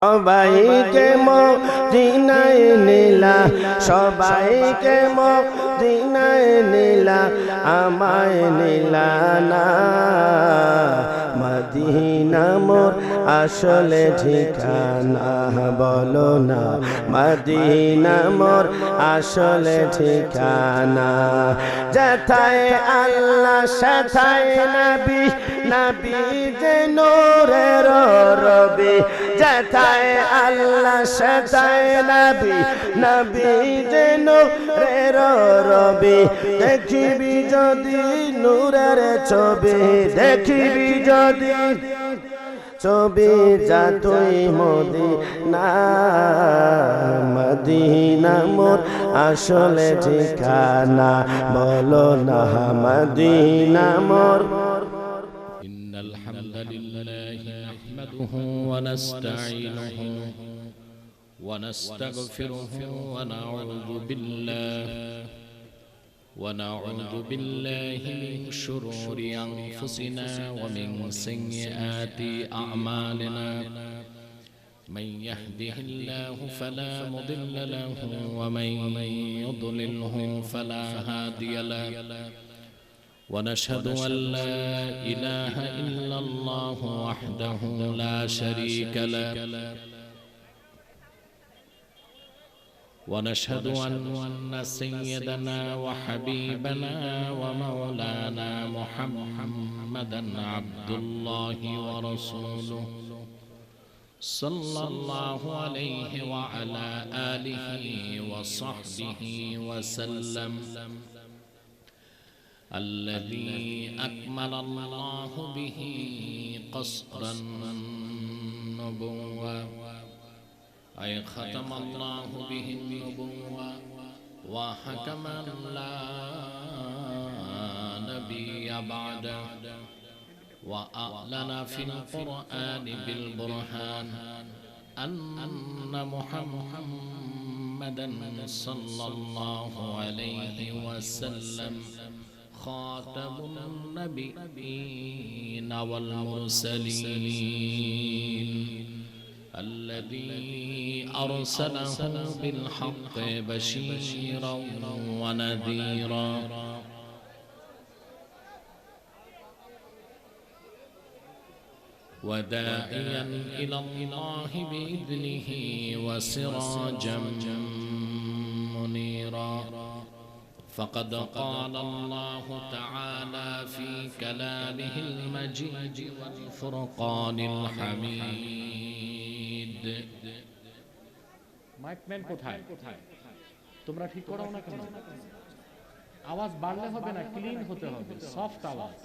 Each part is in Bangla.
সবাইকে মদিনায় নিলা, সবাইকে মদিনায় নিলা, আমায় নিলা না। মদিনা মোর আসলে ঠিকানা, বলো না মদিনা মোর আসলে ঠিকানা। যেথায় আল্লাহ সেথায় নবী, নবী যে নূরের রবি। যেথায় আল্লাহ সেথায় নবী, নবী যে নূরের রবি। দেখিবি যদি নূরের ছবি, দেখিবি যদি ছবি, যা তুই মদিনা। মদিনা মোর আসলে ঠিকানা, বলো না মদিনা মোর। ইন্নাল হামদালিল্লাহি নাহমাদুহু ওয়া নাস্তাঈনুহু ওয়া নাস্তাগফিরুহু ওয়া নাউযু বিল্লাহি মিন শুরুরি আনফুসিনা ওয়া মিন সাইয়্যাতি আ'মালিনা। من يهده الله فلا مضل له ومن يضلله فلا هادي له ونشهد أن لا إله إلا الله وحده لا شريك له ونشهد أن سيدنا وحبيبنا ومولانا محمدا عبد الله ورسوله صلى الله عليه وعلى آله وصحبه وسلم الذي أكمل الله به قصر النبوة أي ختم الله به النبوة وحكم لا نبي بعده وأعلن في القرآن بالبرهان أن محمدا صلى الله عليه وسلم خاتم النبيين والمرسلين الذي أرسله بالحق بشيرا ونذيرا وداعيا إلى الله بإذنه وسراجا منيرا. فقد قال الله تعالى في كلامه المجيد والفرقان الحميد. মাইক ম্যান কোথায়? তোমরা ঠিক করাও না কেন? আওয়াজ বাড়লে হবে না, ক্লিন হতে হবে, সফট আওয়াজ।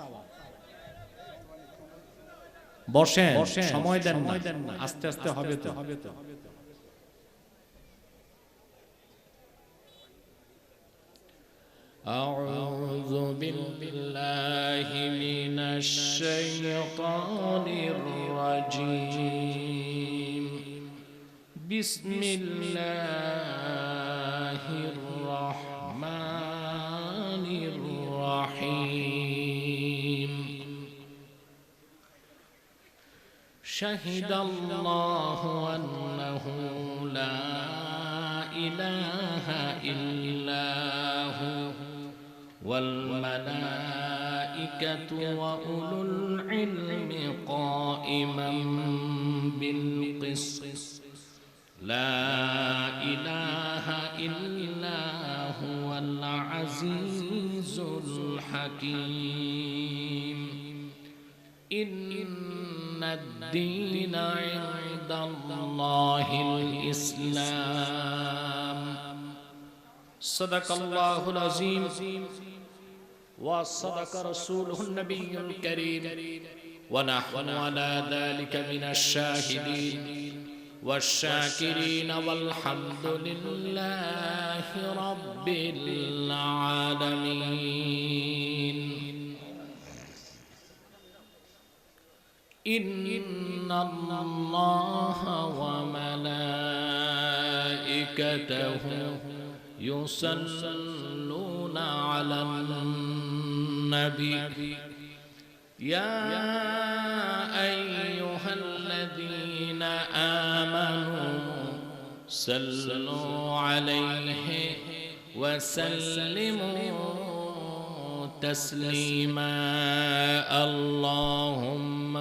বসেন, সময় দেন না, আস্তে আস্তে হবে তো। أعوذ بالله من الشيطان الرجيم. بسم الله الرحمن الرحيم. شهد الله أنه لا إله إلا هو والملائكة وأولو العلم قائما بالقسط. لا إله إلا هو العزيز الحكيم. إن الدين عند الله الإسلام. صدق الله العظيم وصدق رسوله النبي الكريم ونحن على ذلك من الشاهدين والشاكرين والحمد لله رب العالمين. إن الله وملائكته يصلون على النبي يا أيها الذين آمنوا صلوا عليه وسلموا تسليما اللهم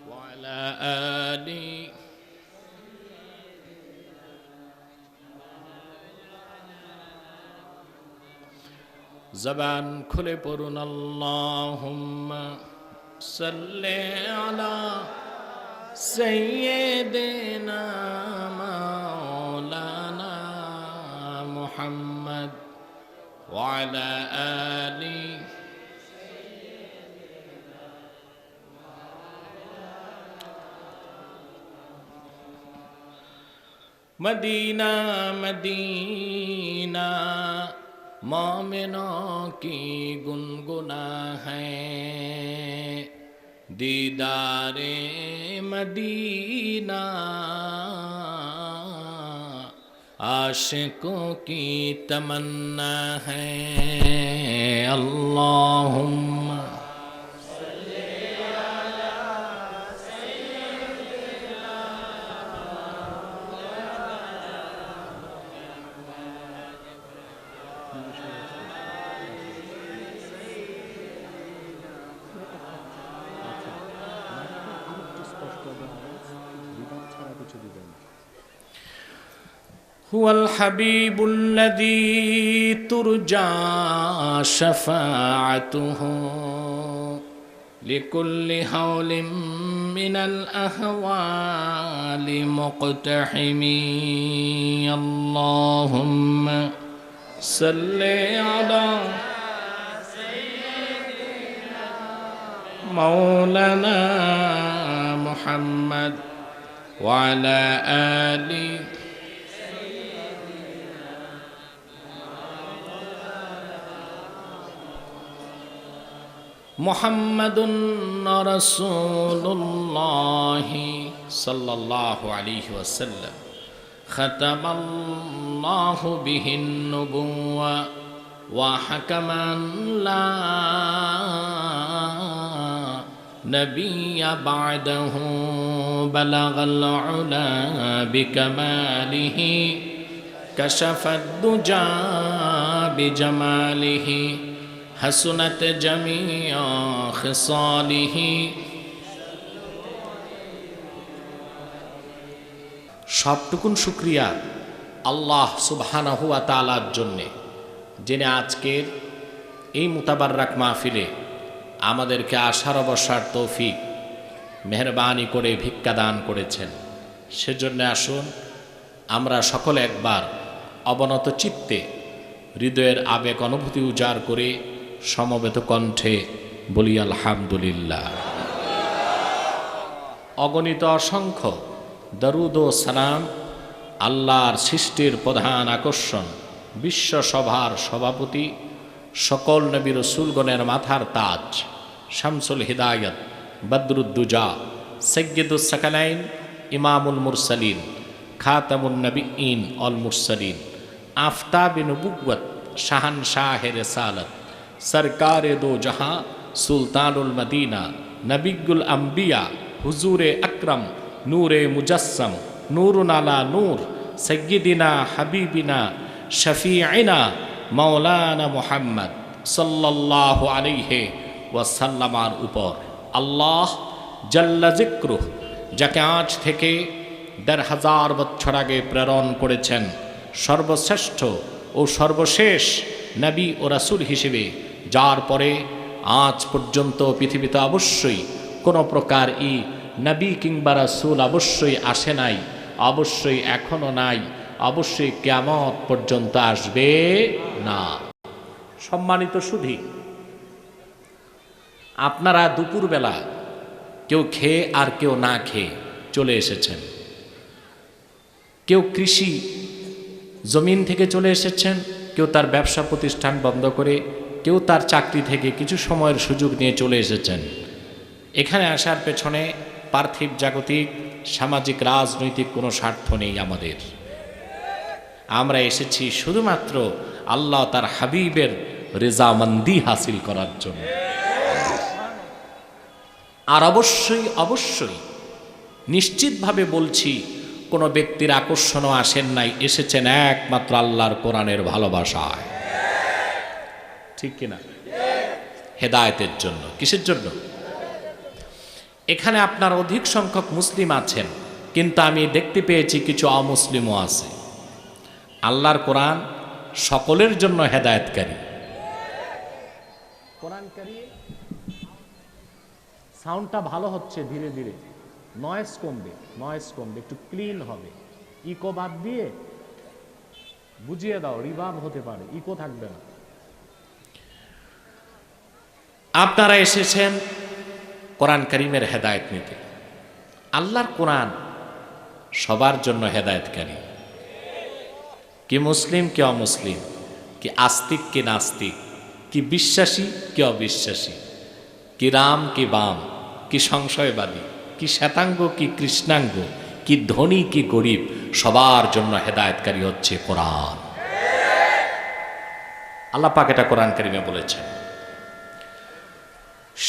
وعلى آله জবান খুলে পড়ুন আল্লাহুম্মা সাল্লি আলা সাইয়্যিদিনা মাওলানা মুহাম্মদ ওয়া আলা আলি मदीना मदीना मोमिनों की गुनगुना है दीदारे मदीना आशिकों की तमन्ना है अल्लाहुम्मा هو الحبيب الذي ترجى شفاعته لكل هول من الأهوال مقتحم اللهم صل على مولانا محمد وعلى آله محمد رسول الله صلى الله عليه وسلم ختم الله به النبوة وحكم لا نبي بعده بلغ العلا بكماله كشف الدجى بجماله حسنت جميع خصاله সবটুকুন শুকরিয়া আল্লাহ সুবহানাহু ওয়া তাআলার জন্যে যিনি আজকের এই মুতাবাররাক মাহফিলে আমাদেরকে আশার বসার তৌফিক মেহেরবানি করে ভিক্ষা দান করেছেন। সেজন্য আসুন আমরা সকলে একবার অবনত চিত্তে হৃদয়ের আবেগ অনুভূতি উজাড় করে সমবেত কণ্ঠে বলি আলহামদুলিল্লাহ। অগণিত অসংখ্য দরুদ ও সালাম আল্লাহর সৃষ্টির প্রধান আকর্ষণ বিশ্ব সভার সভাপতি সকল নবী রাসূলগণের মাথার তাজ শামসুল হিদায়াত বদরুদ্দুজা সাইয়্যিদুস সাকালাইন ইমামুল মুরসালিন খাতামুন নবিয়্যিন অল মুরসালিন আফতাবে নবুওয়াত শাহানশাহে রিসালাত সরকারে দো জাহাঁ সুলতানুল মদিনা নবিয়ুল আম্বিয়া হুজুরে আকরম নূরে মুজাসসম নূরুন আলা নূর সাইয়্যিদিনা হাবিবিনা শফিঈনা মাওলানা মুহাম্মদ সাল্লাল্লাহু আলাইহি ওয়াসাল্লামার উপর আল্লাহ জাল্লা যিকরুহ যাকে আজ থেকে ১,৫০০ বছর আগে প্রেরণ করেছেন সর্বশ্রেষ্ঠ ও সর্বশেষ নবী ও রাসূল হিসেবে, যার পরে আজ পর্যন্ত পৃথিবীতে অবশ্যই কোনো প্রকার নবী কিংবা রাসূল অবশ্যই আসে নাই, অবশ্যই এখনো নাই, অবশ্যই কিয়ামত পর্যন্ত আসবে না। সম্মানিত সুধী, আপনারা দুপুরবেলা কেউ খেয়ে আর কেউ না খেয়ে চলে এসেছেন, কেউ কৃষি জমিন থেকে চলে এসেছেন, কেউ তার ব্যবসা প্রতিষ্ঠান বন্ধ করে, কেউ তার চাকরি থেকে কিছু সময়ের সুযোগ নিয়ে চলে এসেছেন। এখানে আসার পেছনে পার্থিব জাগতিক সামাজিক রাজনৈতিক কোনো স্বার্থ নেই আমাদের। আমরা এসেছি শুধুমাত্র আল্লাহ তার হাবিবের রেজামন্দি হাসিল করার জন্য। আর অবশ্যই অবশ্যই নিশ্চিতভাবে বলছি, কোনো ব্যক্তির আকর্ষণও আসেন নাই, এসেছেন একমাত্র আল্লাহর কোরআনের ভালোবাসায়। ঠিক কিনা? হেদায়েতের জন্য। কিসের জন্য? এখানে আপনার অধিক সংখ্যক মুসলিম আছেন, কিন্তু আমি দেখতে পেয়েছি কিছু অমুসলিমও আছে। আল্লাহর কোরআন সকলের জন্য হেদায়েতকারী। কোরআনকারী সাউন্ডটা ভালো হচ্ছে, ধীরে ধীরে নয়েজ কমবে, একটু ক্লিন হবে। ইকো বাদ দিয়ে বুঝিয়ে দাও, রিভার্ব হতে পারে, ইকো থাকবে না। আপনারা এসেছেন কোরআন কারীমের হেদায়েত নিতে। আল্লাহর কোরআন সবার জন্য হেদায়েতকারী। কি মুসলিম কি অমুসলিম, কি আস্তিক কি নাস্তিক, কি বিশ্বাসী কি অবিশ্বাসী, কি রাম কি বাম, কি সংশয়বাদী, কি শ্বেতাঙ্গ কি কৃষ্ণাঙ্গ, কি ধনী কি গরিব, সবার জন্য হেদায়েতকারী হচ্ছে কোরআন। আল্লাহ পাক এটা কোরআন কারীমে বলেছেন,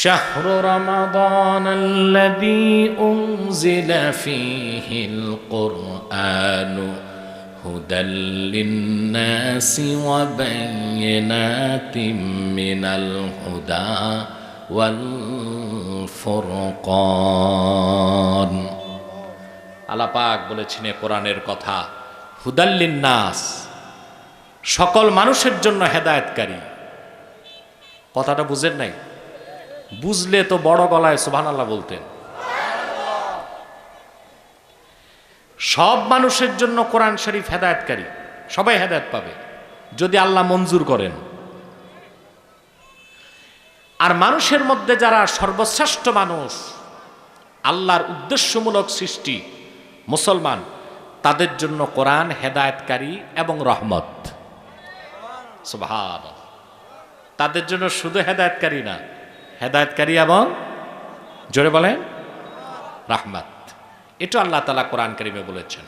শাহরু রমাদান আল্লাযী উনজিলা ফীহিল কুরআনু হুদাল লিন-নাসি ওয়া বায়িনাতিম মিনাল হুদা ওয়াল ফুরকান। আল্লাহ পাক বলেছেন কোরআনের কথা, হুদাল লিন-নাস, সকল মানুষের জন্য হেদায়েতকারী। কথাটা বুঝেন নাই? বুঝলে তো বড় গলায় সুবহানাল্লাহ বলতেন। সব মানুষের জন্য কোরআন শরীফ হেদায়েতকারী, সবাই হেদায়েত পাবে যদি আল্লাহ মঞ্জুর করেন। আর মানুষের মধ্যে যারা সর্বশ্রেষ্ঠ মানুষ, আল্লাহর উদ্দেশ্যমূলক সৃষ্টি মুসলমান, তাদের জন্য কোরআন হেদায়েতকারী এবং রহমত। সুবহানাল্লাহ। তাদের জন্য শুধু হেদায়েতকারী না, হেদায়েতকারী এবং জোরে বলেন রাহমাত। এটা আল্লাহ তাআলা কোরআন কারীমে বলেছেন,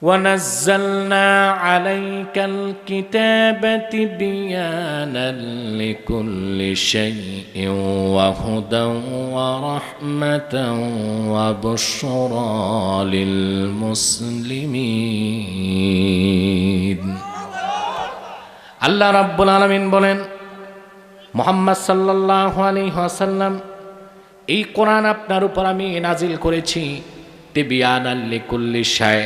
ওয়ানাজ্জালনা আলাইকাল কিতাবা তিবয়ানাল লিকুল্লি শাইইন ওয়া হুদান ওয়া রাহমাতান ওয়া বুশরা লিল মুসলিমিন। আল্লাহ রাব্বুল আলামিন বলেন, মুহাম্মদ সাল্লাল্লাহু আলাইহি ওয়াসাল্লাম, এই কোরআন আপনার উপর আমি নাজিল করেছি তিবয়ানাল লিকুল্লি শাই,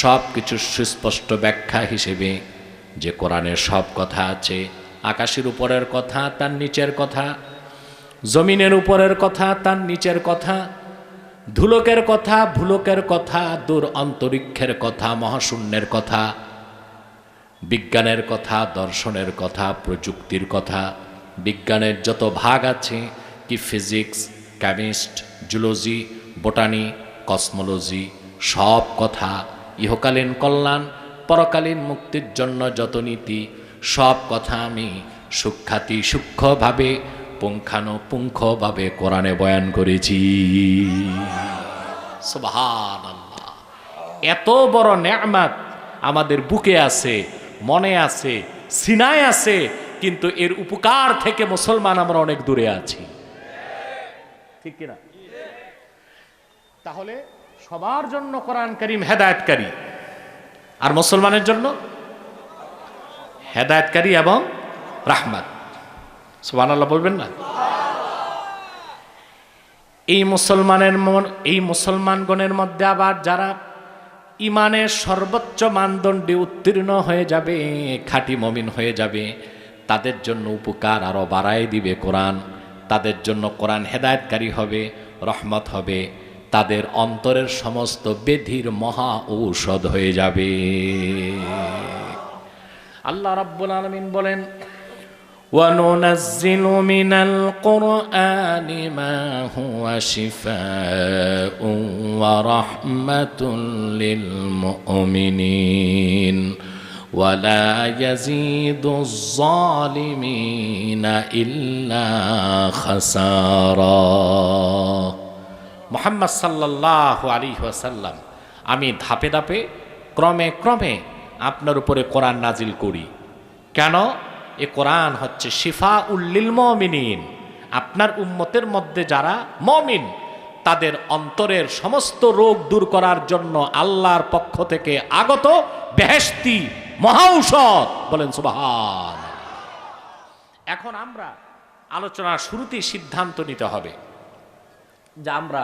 সব কিছুর সুস্পষ্ট ব্যাখ্যা হিসেবে। যে কোরআনের সব কথা আছে, আকাশের উপরের কথা তার নিচের কথা, জমিনের উপরের কথা তার নিচের কথা, ধুলোকের কথা ভুলোকের কথা, দূর অন্তরিক্ষের কথা মহাশূন্যের কথা, বিজ্ঞানের কথা দর্শনের কথা প্রযুক্তির কথা, বিজ্ঞানের যত ভাগ আছে, কি physics chemist zoology botany cosmology, সব কথা, ইহকালীন কল্যাণ পরকালীন মুক্তির জন্য যত নীতি, সব কথা আমি সূক্ষ্মাতি সূক্ষ্মভাবে পুঙ্খানুপুঙ্খভাবে কোরআনে বয়ান করেছি। সুবহানাল্লাহ। এত বড় নেয়ামত আমাদের বুকে আছে, মনে আছে, সিনায় আছে, কিন্তু এর উপকার থেকে মুসলমান আমরা অনেক দূরে আছি। ঠিক কিনা? তাহলে সবার জন্য কোরআন কারীম হেদায়েতকারী, আর মুসলমানের জন্য হেদায়েতকারী এবং রাহমাত। সুবহানাল্লাহ বলবেন না? এই মুসলমানগণের মধ্যে আবার যারা ইমানের সর্বোচ্চ মানদণ্ডে উত্তীর্ণ হয়ে যাবে, খাঁটি মুমিন হয়ে যাবে, তাদের জন্য উপকার আরো বাড়ায় দিবে কোরআন। তাদের জন্য কোরআন হেদায়েতকারী হবে, রহমত হবে, তাদের অন্তরের সমস্ত ব্যাধির মহা ঔষধ হয়ে যাবে। আল্লাহ রাব্বুল আলামিন বলেন, وَنُنَزِّلُ مِنَ الْقُرْآنِ مَا هُوَ شِفَاءٌ وَرَحْمَةٌ لِلْمُؤْمِنِينَ وَلَا يَزِيدُ الظَّالِمِينَ إِلَّا خَسَارًا। মুহাম্মদ সাল্লাল্লাহু আলাইহি ওয়াসাল্লাম, আমি ধাপে ধাপে ক্রমে ক্রমে আপনার উপরে কোরআন নাজিল করি। কেন? এ কোরআন হচ্ছে শিফা উল্লিল মুমিনিন, আপনার উম্মতের মধ্যে যারা মুমিন তাদের অন্তরের সমস্ত রোগ দূর করার জন্য আল্লাহর পক্ষ থেকে আগত বেহেশতি মহাঔষধ। বলেন সুবহান। এখন আমরা আলোচনার শুরুতেই সিদ্ধান্ত নিতে হবে যে আমরা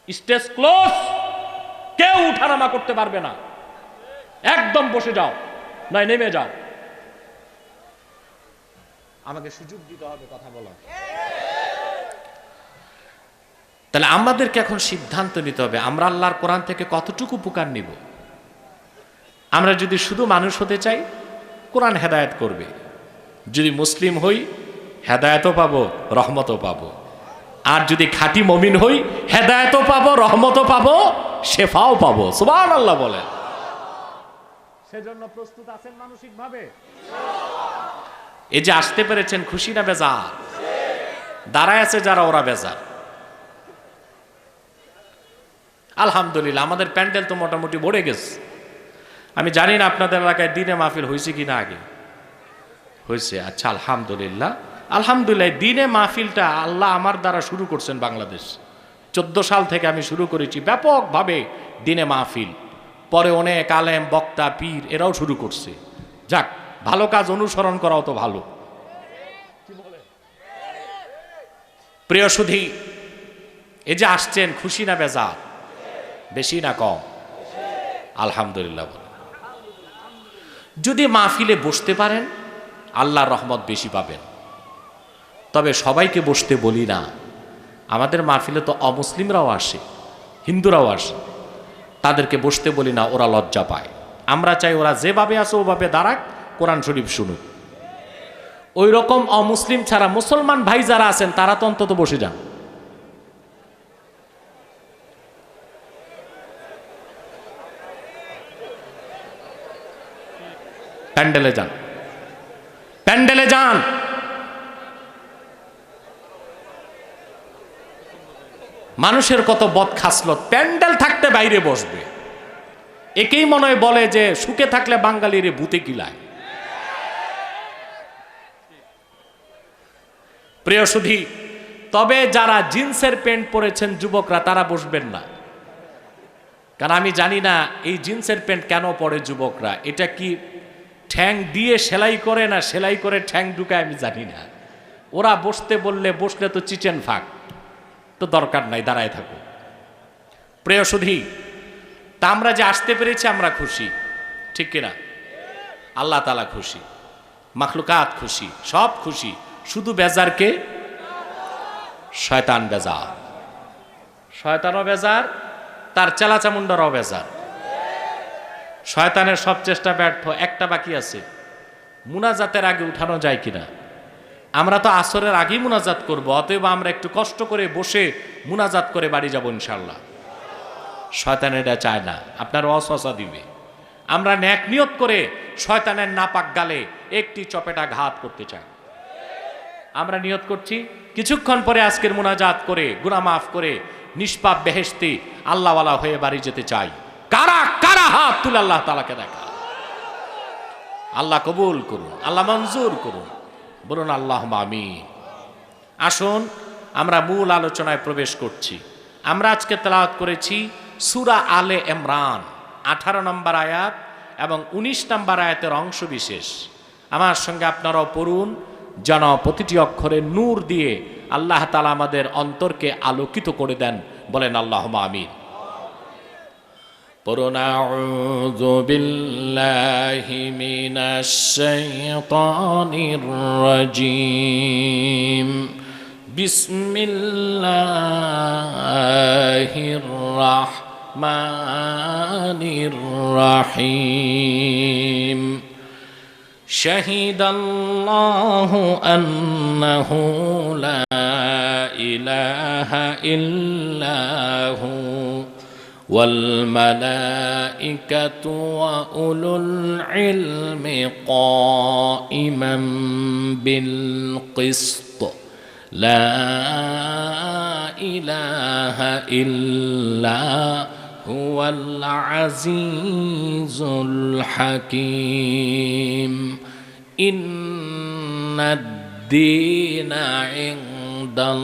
স্টেজ ক্লোজ, কেউ উঠানামা করতে পারবে না, একদম বসে যাও, নয় নেমে যাও। আমাকে সুযোগ দিতে হবে কথা বলার। তাহলে আমাদেরকে এখন সিদ্ধান্ত নিতে হবে আমরা আল্লাহর কোরআন থেকে কতটুকু উপকার নিব। আমরা যদি শুধু মানুষ হতে চাই, কোরআন হেদায়েত করবে। যদি মুসলিম হই, হেদায়েতও পাবো, রহমতও পাবো। আর যদি খাঁটি মমিন হই, হেদায়েতও পাবো, রহমতও পাবো, শেফাও পাবো। সুবহানাল্লাহ বলেন। সেজন্য প্রস্তুত আছেন মানসিকভাবে? এই যে আসতে পেরেছেন, খুশি না বেজার? দাঁড়ায় আছে যারা, ওরা বেজার। আলহামদুলিল্লাহ, আমাদের প্যান্ডেল তো মোটামুটি ভরে গেছে। আমি জানি না আপনাদের এলাকায় দিনে মাহফিল হয়েছে কিনা, আগে হয়েছে? আচ্ছা, আলহামদুলিল্লাহ। আলহামদুলিল্লাহ, দিনে মাহফিলটা আল্লাহ আমার দ্বারা শুরু করছেন বাংলাদেশ। 14 সাল থেকে আমি শুরু করেছি ব্যাপকভাবে দিনে মাহফিল। পরে অনেক আলেম, বক্তা, পীর এরাও শুরু করছে। যাক, ভালো কাজ অনুসরণ করাও তো ভালো। প্রিয় সুধী, এই যে আসছেন, খুশি না বেজার? বেশি না কম? আলহামদুলিল্লাহ। যদি মাহফিলে বসতে পারেন, আল্লাহর রহমত বেশি পাবেন। তবে সবাইকে বসতে বলি না। আমাদের মাহফিলে তো অমুসলিমরাও আসে, হিন্দুরাও আসে, তাদেরকে বসতে বলি না, ওরা লজ্জা পায়। আমরা চাই ওরা যেভাবে আসে ওভাবে দাঁড়াক, কোরআন শরীফ শুনুক। ওই রকম অমুসলিম ছাড়া মুসলমান ভাই যারা আছেন তারা তো অন্তত বসে যান। প্যান্ডেলে যান, প্যান্ডেলে যান। মানুষের কত বদ খাসলত, প্যান্ডেল থাকতে বাইরে বসবে। একেই মনে হয় বলে যে সুখে থাকলে বাঙালির ভূতে কিলায়। প্রিয় সুধী, তবে যারা জিন্সের প্যান্ট পরেছেন যুবকরা, তারা বসবেন না। কারণ আমি জানি না এই জিন্সের প্যান্ট কেন পরে যুবকরা। এটা কি ঠ্যাং দিয়ে সেলাই করে না সেলাই করে ঠ্যাং ঢুকায়, আমি জানি না। ওরা বসতে বললে বসলে তো চিচেন ফাঁক, তো দরকার নাই, দাঁড়ায় থাকো। প্রিয় সুধী, তা আমরা যে আসতে পেরেছি আমরা খুশি, ঠিক কিনা? আল্লাহ তাআলা খুশি, মাখলুকাত খুশি, সব খুশি। শুধু বেজারকে? শয়তান বেজার। শয়তানও বেজার, তার চেলাচামুন্ডারও বেজার। শয়তানের সব চেষ্টা ব্যর্থ। একটা বাকি আছে, মুনাজাতের আগে উঠানো যায় কিনা। আমরা তো আসরের আগেই মুনাজাত করব, অতএব আমরা একটু কষ্ট করে বসে মুনাজাত করে বাড়ি যাব ইনশাল্লাহ। শয়তান এটা চায় না, আপনার ওয়াসওয়াসা দিবে। আমরা নেক নিয়ত করে শয়তানের নাপাক গালে একটি চপেটা ঘাত করতে চাই। আমরা নিয়ত করছি কিছুক্ষণ পরে আজকের মুনাজাত করে গুনাহ মাফ করে নিষ্পাপ বেহেশতি আল্লাহওয়ালা হয়ে বাড়ি যেতে চাই। কারা কারা হাত তুলে আল্লাহ তাআলাকে দেখা। আল্লাহ কবুল করুন, আল্লাহ মঞ্জুর করুন, বলুন আল্লাহুম্মা আমিন। আসুন আমরা মূল আলোচনায় প্রবেশ করছি। আমরা আজকে তেলাওয়াত করেছি সূরা আলে ইমরান 18 নম্বর আয়াত এবং 19 নম্বর আয়াতের অংশ বিশেষ। আমার সঙ্গে আপনারাও পড়ুন, যেন প্রতিটি অক্ষরে নূর দিয়ে আল্লাহ তাআলা আমাদের অন্তরকে আলোকিত করে দেন। বলেন আল্লাহুম্মা আমিন। পড়ুন আউযু বিল্লাহি মিনাশ শাইতানির রাজীম। বিসমিল্লাহির রাহমানির রাহিম। শাহিদাল্লাহু আন্নাহু লা ইলাহা ইল্লাহু ওয়াল মালাইকাতু ওয়া উলুল ইলমি কাইমান বিল কিসত লা ইলাহা ইল্লা হুয়াল আজিজুল হাকিম। ইন্নাদ-দীনা ইনদাল্লাহিল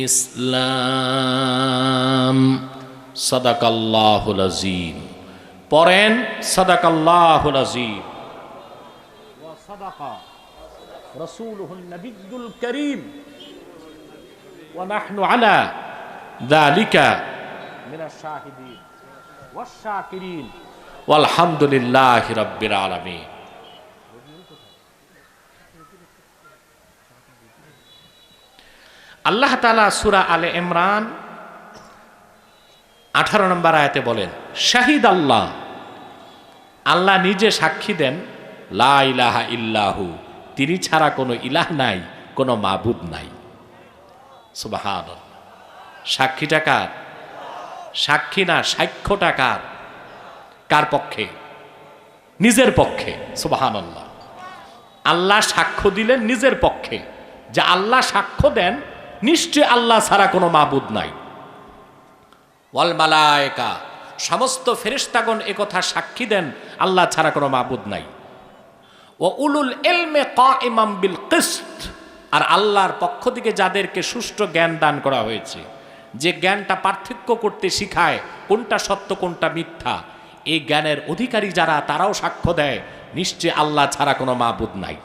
ইসলাম। সাদাকাল্লাহুল আযীম। পড়েন সাদাকাল্লাহুল আযীম ওয়া সাদাকা রাসূলুহুন নবিয়্যুল কারীম ওয়া নাহনু আলা যালিকা মিনাশ শাহিদিন ওয়াশ শাকিরিন ওয়ালহামদুলিল্লাহি রাব্বিল আলামিন। আল্লাহ তাআলা সূরা আলে ইমরান 18 নম্বর আয়াতে বলেন, শাহিদ আল্লাহ, আল্লাহ নিজে সাক্ষী দেন, লা ইলাহা ইল্লাহু, তিনি ছাড়া কোনো ইলাহ নাই, কোনো মাবুদ নাই। সুবহানাল্লাহ। সাক্ষীটা কার? সাক্ষী না, সাক্ষ্যটা কার? কার পক্ষে? নিজের পক্ষে। সুবহানাল্লাহ। আল্লাহ সাক্ষ্য দিলেন নিজের পক্ষে, যে আল্লাহ সাক্ষ্য দেন নিশ্চয় আল্লাহ ছাড়া কোনো মাবুদ নাই। ওয়াল মালায়েকা, সমস্ত ফেরেশতাগণ একথা সাক্ষী দেন আল্লাহ ছাড়া কোনো মাবুদ নাই। ও উলুল ইলমে কাইমাম বিল কিসত, আর আল্লাহর পক্ষ থেকে যাদেরকে সুষ্ঠু জ্ঞান দান করা হয়েছে, যে জ্ঞানটা পার্থক্য করতে শিখায় কোনটা সত্য কোনটা মিথ্যা, এই জ্ঞানের অধিকারী যারা, তারাও সাক্ষ্য দেয় নিশ্চয় আল্লাহ ছাড়া কোনো মাবুদ নাই।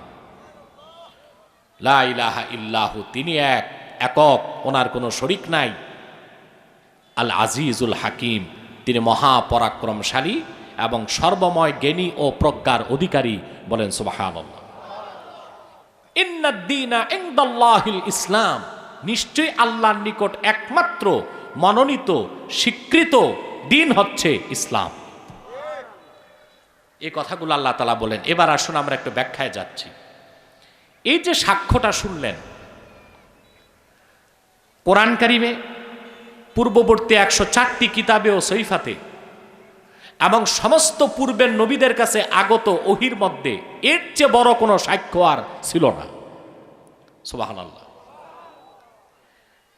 লা ইলাহা ইল্লাহু, তিনি একক, ওনার কোনো শরিক নাই। আল আজিজুল হাকিম, তিনি মহাপরাক্রমশালী এবং সর্বময় জ্ঞানী ও প্রজ্ঞার অধিকারী। বলেন সুবহানাল্লাহ। ইন্নাদ-দীনা ইনদাল্লাহিল ইসলাম, নিশ্চয়ই আল্লাহর নিকট একমাত্র মনোনীত স্বীকৃত দিন হচ্ছে ইসলাম। এই কথাগুলো আল্লাহ তাআলা বলেন। এবার আসুন আমরা একটু ব্যাখ্যায় যাচ্ছি। এই যে সাক্ষ্যটা শুনলেন, কোরআন কারিমে পূর্ববর্তী 104টি কিতাবে ও সহিফাতে এবং সমস্ত পূর্বের নবীদের কাছে আগত ওহির মধ্যে এর চেয়ে বড় কোনো সাক্ষ্য আর ছিল না। সুবহানাল্লাহ।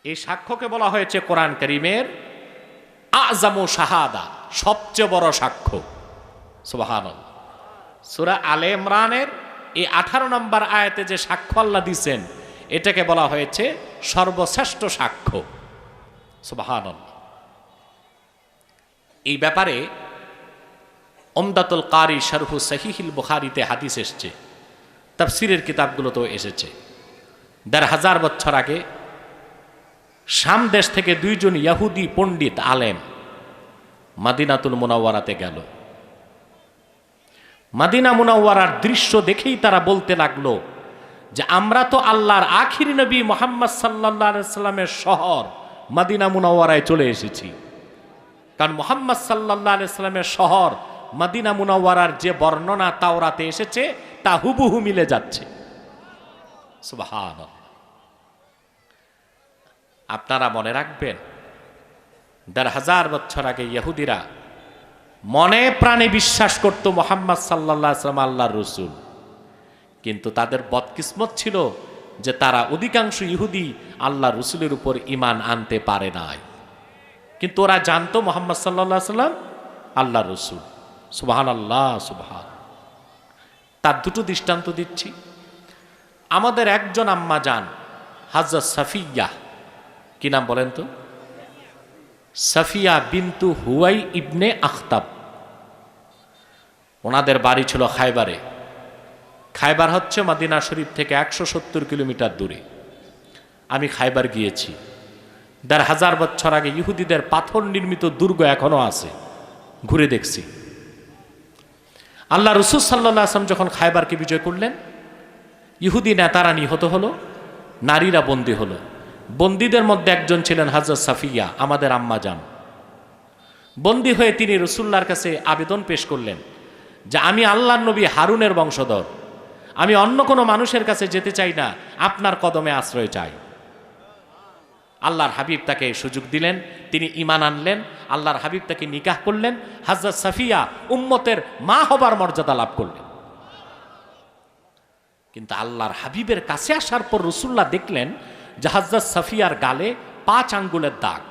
এই সাক্ষ্যকে বলা হয়েছে কোরআন কারিমের আযমু শাহাদা, সবচেয়ে বড় সাক্ষ্য। সুবহানাল্লাহ। সূরা আলে ইমরানের এই 18 নম্বর আয়াতে যে সাক্ষ্য আল্লাহ দিয়েছেন, এটাকে বলা হয়েছে সর্বশ্রেষ্ঠ সাক্ষ্য। সুবহানাল্লাহ। এই ব্যাপারে উমদাতুল কারি শারহু সহিহুল বুখারীতে হাদিস এসেছে, তাফসীরের কিতাবগুলোতেও এসেছে। ১,৫০০ বছর আগে শাম দেশ থেকে দুইজন ইহুদি পণ্ডিত আলেম মদিনাতুল মুনাওয়ারাতে গেল। মদিনা মুনাওয়ারার দৃশ্য দেখেই তারা বলতে লাগলো যে আমরা তো আল্লাহর আখিরি নবী মুহাম্মদ সাল্লাল্লাহু আলাইহি সাল্লামের শহর মদিনা মুনাওয়ারায় চলে এসেছি। কারণ মুহাম্মদ সাল্লাল্লাহু আলাইহি সাল্লামের শহর মদিনা মুনাওয়ারার যে বর্ণনা তাওরাতে এসেছে তা হুবহু মিলে যাচ্ছে। সুবহানাল্লাহ। আপনারা মনে রাখবেন, ১,৫০০ বছর আগে ইহুদিরা মনে প্রাণে বিশ্বাস করত মুহাম্মদ সাল্লাল্লাহু আলাইহি ওয়াসাল্লাম আল্লাহর রাসূল, কিন্তু তাদের বদকিসমত ছিল যে তারা অধিকাংশ ইহুদি আল্লাহর রাসূলের উপর ঈমান আনতে পারে নাই। কিন্তু ওরা জানতো মুহাম্মদ সাল্লাল্লাহু আলাইহি ওয়াসাল্লাম আল্লাহর রাসূল। সুবহানাল্লাহ, সুবহান। তার দুটো দৃষ্টান্ত দিচ্ছি। আমাদের একজন আম্মা জান হযরত সাফিয়া, কি নাম বলেন তো? সাফিয়া বিনতু হুয়াই ইবনে আখতাব। ওনাদের বাড়ি ছিল খায়বারে। খায়বার হচ্ছে মদিনা শরীফ থেকে 170 কিলোমিটার দূরে। আমি খায়বার গিয়েছি। ১,৫০০ বছর আগে ইহুদিদের পাথর নির্মিত দুর্গ এখনো আছে, ঘুরে দেখছি। আল্লাহ রাসূল সাল্লাল্লাহু আলাইহি ওয়াসাল্লাম যখন খায়বারকে বিজয় করলেন, ইহুদি নেতারা নিহত হলো, নারীরা বন্দী হলো। বন্দীদের মধ্যে একজন ছিলেন হযরত সাফিয়া, আমাদের আম্মা জান। বন্দী হয়ে তিনি রাসূলুল্লাহর কাছে আবেদন পেশ করলেন যে আমি আল্লাহর নবী হারুনের বংশধর, আমি অন্য কোনো মানুষের কাছে যেতে চাই না, আপনার কদমে আশ্রয় চাই। আল্লাহর হাবিব তাকে সুযোগ দিলেন, তিনি ঈমান আনলেন। আল্লাহর হাবিব তাকে নিকাহ করলেন। হযরত সাফিয়া উম্মতের মা হবার মর্যাদা লাভ করলেন। কিন্তু আল্লাহর হাবিবের কাছে আসার পর রাসূলুল্লাহ দেখলেন যে হযরত সাফিয়ার গালে 5 আঙ্গুলের দাগ।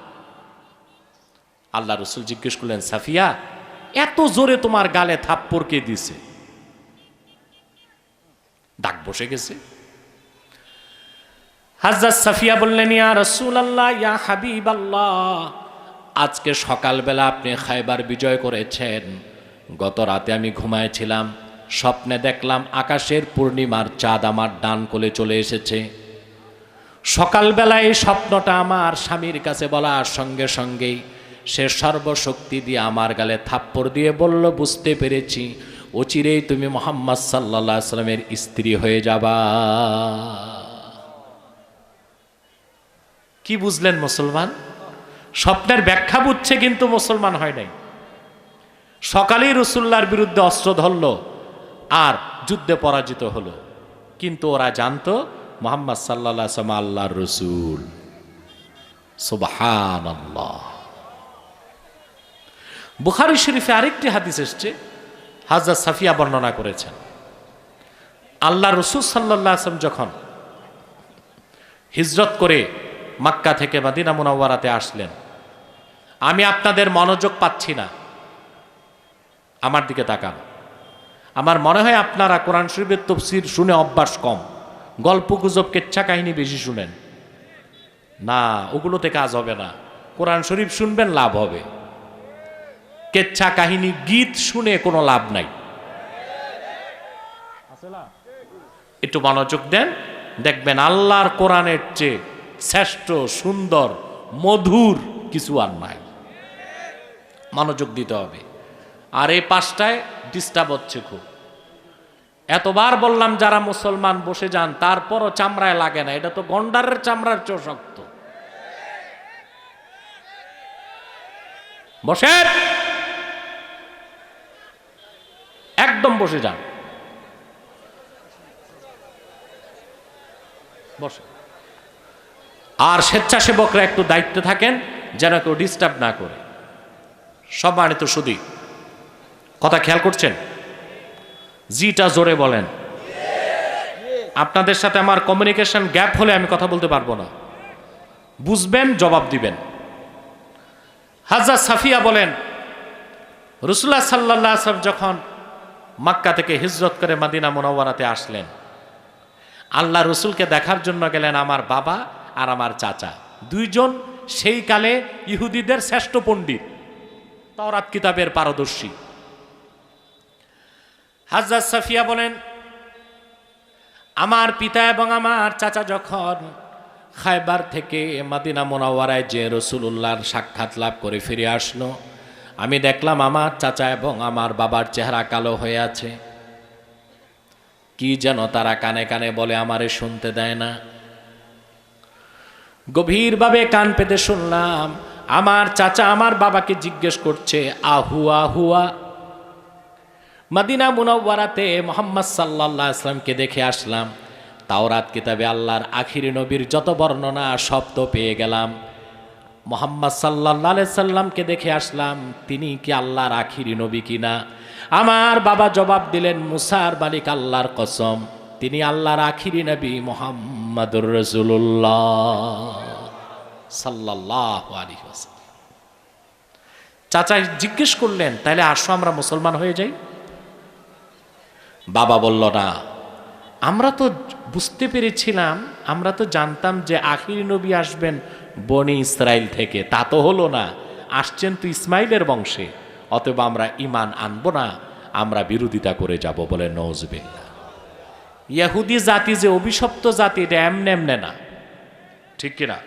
আল্লাহ রাসূল জিজ্ঞেস করলেন, সাফিয়া, এত জোরে তোমার গালে থাপ্পড় কে দিছে? বসে গেছে। হযরত সাফিয়া বললেন, ইয়া রাসূলুল্লাহ, ইয়া হাবিবাল্লাহ, আজকে সকালবেলা আপনি খায়বার বিজয় করেছেন। গত রাতে আমি ঘুমায়েছিলাম, স্বপ্নে দেখলাম আকাশের পূর্ণিমার চাঁদ আমার ডান কোলে চলে এসেছে। সকালবেলায় এই স্বপ্নটা আমার স্বামীর কাছে বলার সঙ্গে সঙ্গেই সে সর্বশক্তি দিয়ে আমার গালে থাপ্পড় দিয়ে বলল, বুঝতে পেরেছি অচিরেই তুমি মুহাম্মদ সাল্লাল্লাহু আলাইহি ওয়াসাল্লামের স্ত্রী হয়ে যাবা। কি বুঝলেন মুসলমান? স্বপ্নের ব্যাখ্যা বুঝছে কিন্তু মুসলমান হয় নাই। সকালেই রাসূলুল্লাহর বিরুদ্ধে অস্ত্র ধরল আর যুদ্ধে পরাজিত হলো, কিন্তু ওরা জানতো মুহাম্মদ সাল্লাল্লাহু আলাইহি ওয়াসাল্লাম আল্লাহর রাসূল। সুবহানাল্লাহ। বুখারী শরীফে আরেকটি হাদিস এসেছে, হযরত সাফিয়া বর্ণনা করেছেন, আল্লাহ রাসূল সাল্লাল্লাহু আলাইহি ওয়াসাল্লাম যখন হিজরত করে মক্কা থেকে মদিনা মুনাওয়ারাতে আসলেন, আমি আপনাদের মনোযোগ পাচ্ছি না, আমার দিকে তাকান। আমার মনে হয় আপনারা কোরআন শরীফের তাফসীর শুনে অভ্যাস কম, গল্প গুজব কেচ্ছা কাহিনী বেশি শুনেন। না, ওগুলোতে কাজ হবে না। কোরআন শরীফ শুনবেন, লাভ হবে। কেচ্ছা কাহিনী গীত শুনে কোনো লাভ নাই। একটু মনোযোগ দেন, দেখবেন আল্লাহর কোরআনের চেয়ে শ্রেষ্ঠ, সুন্দর, মধুর কিছু আর নাই। মনোযোগ দিতে হবে। আর এই পাঁচটায় ডিস্টার্ব হচ্ছে খুব। এতবার বললাম যারা মুসলমান বসে যান, তারপরও চামড়ায় লাগে না। এটা তো গন্ডারের চামড়ার চেয়ে শক্ত। বসে, একদম বসে যান, বসে। আর স্বেচ্ছাসেবকরা একটু দায়িত্বে থাকেন যেন কেউ ডিস্টার্ব না করে। সম্মানিত সুধী, কথা খেয়াল করছেন? জিটা জোরে বলেন। আপনাদের সাথে আমার কমিউনিকেশন গ্যাপ হলে আমি কথা বলতে পারবো না। বুঝবেন, জবাব দিবেন। হযরত সাফিয়া বলেন, রাসূলুল্লাহ সাল্লাল্লাহু আলাইহি ওয়াসাল্লাম যখন মক্কা থেকে হিজরত করে মদিনা মুনাওয়ারাতে আসলেন, আল্লাহ রসুলকে দেখার জন্য গেলেন আমার বাবা আর আমার চাচা, দুইজন সেই কালে ইহুদিদের শ্রেষ্ঠ পণ্ডিত, তাওরাত কিতাবের পারদর্শী। হযরত সাফিয়া বলেন, আমার পিতা এবং আমার চাচা যখন খায়বার থেকে মদিনা মুনাওয়ারায় যে রাসূলুল্লাহর সাক্ষাৎ লাভ করে ফিরে আসলো, আমি দেখলাম আমার চাচা এবং আমার বাবার চেহারা কালো হয়ে আছে। কি যেন তারা কানে কানে বলে, আমারে শুনতে দেয় না। গভীরভাবে কান পেতে শুনলাম আমার চাচা আমার বাবাকে জিজ্ঞেস করছে, আহুয়া হুয়া। মদিনা মুনাওয়ারাতে মুহাম্মদ সাল্লাল্লাহু আলাইহি ওয়াসাল্লামকে দেখে আসলাম। তাওরাত কিতাবে আল্লাহর আখিরি নবীর যত বর্ণনা সব তো পেয়ে গেলাম। মুহাম্মদ সাল্লাল্লাহু আলাইহি ওয়াসাল্লামকে দেখে আসলাম, তিনি কি আল্লাহর আখিরি নবী কিনা? আমার বাবা জবাব দিলেন, মুসার মালিক আল্লাহর কসম, তিনি আল্লাহর আখিরি নবী মুহাম্মাদুর রাসূলুল্লাহ সাল্লাল্লাহু আলাইহি ওয়াসাল্লাম। চাচা জিজ্ঞেস করলেন, তাহলে আসো আমরা মুসলমান হয়ে যাই। বাবা বলল, না, আমরা তো বুঝতে পেরেছিলাম, আমরা তো জানতাম যে আখিরি নবী আসবেন বনি ইসরাইল থেকে, তা তো হলো না, আসছেন তো ইসমাইলের বংশে, অতএব আমরা ঈমান আনবো না, আমরা বিরোধিতা করে যাব। বলে নওজুবিল্লাহ। ইহুদি জাতি যে অভিশপ্ত জাতি, এটা এমনে এমনে না, ঠিক কিনা?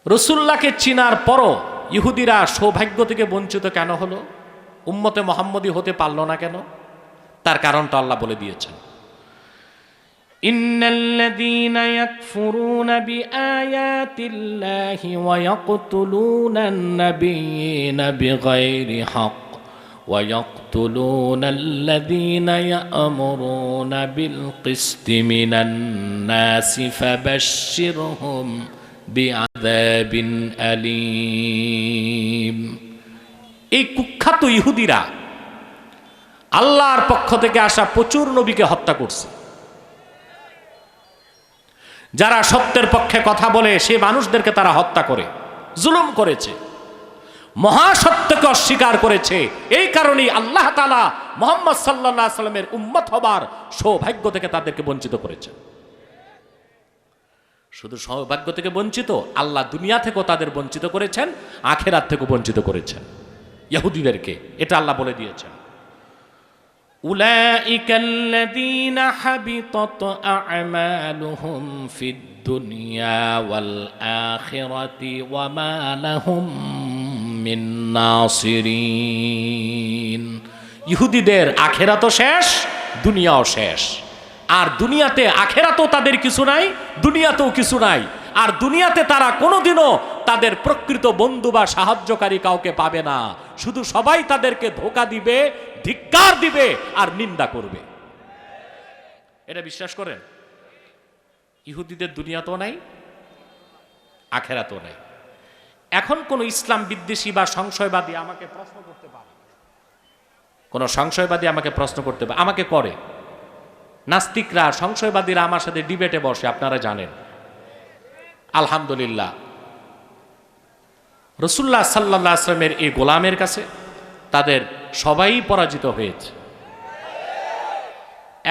রাসূলুল্লাহকে চিনার পরও ইহুদিরা সৌভাগ্য থেকে বঞ্চিত কেন হলো? উম্মতে মুহাম্মদী হতে পারল না কেন? তার কারণটা আল্লাহ বলে দিয়েছেন, ইন্নাল্লাযীনা ইয়াকফুরুনা বিআয়াতিল্লাহি ওয়া ইয়াকতুলুনান নাবিয়্যিনা বিগাইরি হক ওয়া ইয়াকতুলুনাল্লাযীনা ইয়া'মুরুনা বিল কিসতি মিনান নাসি ফাবাশশিরহুম বিআযাবিন আলীম। এই কুখ্যাত ইহুদিরা আল্লাহর পক্ষ থেকে আসা প্রচুর নবীকে হত্যা করছে। যারা সত্যের পক্ষে কথা বলে সে মানুষদেরকে তারা হত্যা করে, জুলুম করেছে। মহাসত্যকে অস্বীকার করেছে। এই কারণেই আল্লাহ তাআলা মুহাম্মদ সাল্লাল্লাহু আলাইহি সাল্লামের উম্মত হবার সৌভাগ্য থেকে তাদেরকে বঞ্চিত করেছে। শুধু সৌভাগ্য থেকে বঞ্চিত, আল্লাহ দুনিয়া থেকেও তাদের বঞ্চিত করেছেন, আখিরাত থেকেও বঞ্চিত করেছেন ইহুদিদেরকে। এটা আল্লাহ বলে দিয়েছেন, উলাইকাল্লাযীনা হাবিতাত আ'মালুহুম ফিদ দুনিয়া ওয়াল আখিরাতি ওয়া মা লাহুম মিন নাসিরিন। ইহুদিদের আখিরাতও শেষ, দুনিয়াও শেষ। আর দুনিয়াতে আখিরাতেও তাদের কিছু নাই, দুনিয়াতেও কিছু নাই। আর দুনিয়াতে তারা কোনোদিনও তাদের প্রকৃত বন্ধু বা সাহায্যকারী কাউকে পাবে না। শুধু সবাই তাদেরকে ধোঁকা দিবে, ধিক্কার দিবে আর নিন্দা করবে। এটা বিশ্বাস করেন? ইহুদিদের দুনিয়াতেও নাই, আখিরাতেও নাই। এখন কোন ইসলাম বিদ্বেষী বা সংশয়বাদী আমাকে প্রশ্ন করতে পারে, কোন সংশয়বাদী আমাকে প্রশ্ন করতে পারে, আমাকে করে। নাস্তিকরা, সংশয়বাদীরা আমার সাথে ডিবেটে বসে, আপনারা জানেন। আলহামদুলিল্লাহ, রাসূলুল্লাহ সাল্লাল্লাহু আলাইহি ওয়াসাল্লামের এই গোলামের কাছে তাদের সবাই পরাজিত হয়েছে।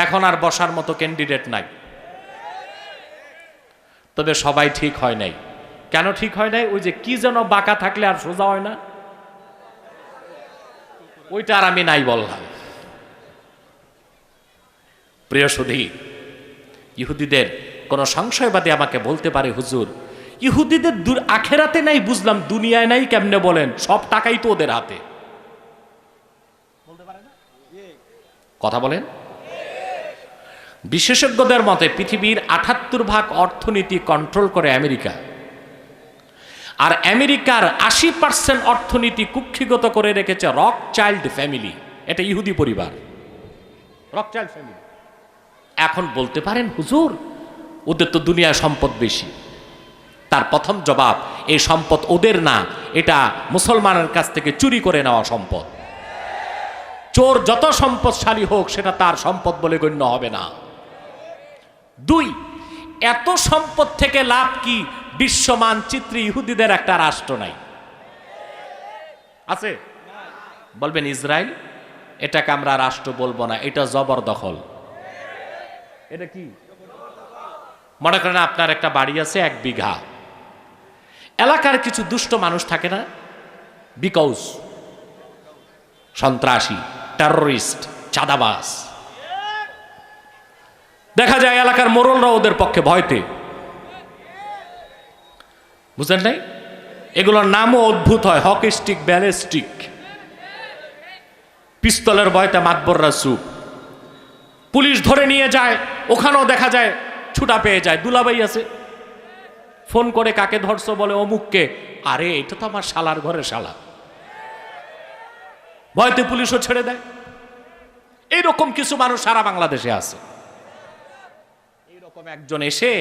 এখন আর বসার মতো ক্যান্ডিডেট নাই। তবে সবাই ঠিক হয় নাই। কেন ঠিক হয় নাই? ওই যে কি যেন বাঁকা থাকলে আর সোজা হয় না, ওইটা আর আমি নাই বললাম। প্রিয় সুধী, ইহুদিদের কোন সংশয়বাদী আমাকে বলতে পারে, হুজুর ইহুদিদের আখেরাতে নাই বুঝলাম, দুনিয়ায় নাই কেমনে বলেন? সব টাকাই তো ওদের হাতে। কথা বলেন। বিশেষজ্ঞদের মতে পৃথিবীর 78% অর্থনীতি কন্ট্রোল করে আমেরিকা। আর আমেরিকার 80% অর্থনীতি কুক্ষিগত করে রেখেছে রকচাইল্ড ফ্যামিলি। এটা ইহুদি পরিবার, রকচাইল্ড ফ্যামিলি। এখন বলতে পারেন, হুজুর ওদের তো দুনিয়ায় সম্পদ বেশি। তার প্রথম জবাব, এই সম্পদ ওদের না, এটা মুসলমানের কাছ থেকে চুরি করে নেওয়া সম্পদ। চোর যত সম্পদশালী হোক, সেটা তার সম্পদ বলে গণ্য হবে না। 2, এত সম্পদ থেকে লাভ কি? বিশ্ব মানচিত্রে ইহুদিদের একটা রাষ্ট্র নাই। আছে? বলবেন ইসরায়েল, এটাকে আমরা রাষ্ট্র বলবো না, এটা জবরদখল। এটা কি? মনে করেন আপনার একটা বাড়ি আছে 1 বিঘা, এলাকার কিছু দুষ্ট মানুষ থাকে না, বিকজ সন্ত্রাসী, টেররিস্ট, চাঁদাবাজ, দেখা যায় এলাকার মোড়লরা ওদের পক্ষে ভয়তে। বুঝলেন নাই? এগুলোর নামও অদ্ভুত হয়, হকি স্টিক, ব্যালিস্টিক। পিস্তলের ভয়তে মাতবররা চুপ। পুলিশ ধরে নিয়ে যায়, ওখানেও দেখা যায় ছুটা পেয়ে যায়। দুলাভাই আছে, ফোন করে কাকে ধরছো, বলে অমুককে। আরে এটা তো আমার শালার ঘরের শালা। ভয়তে পুলিশও ছেড়ে দেয়। এইরকম কিছু মানুষ সারা বাংলাদেশে আছে। এইরকম একজন এসে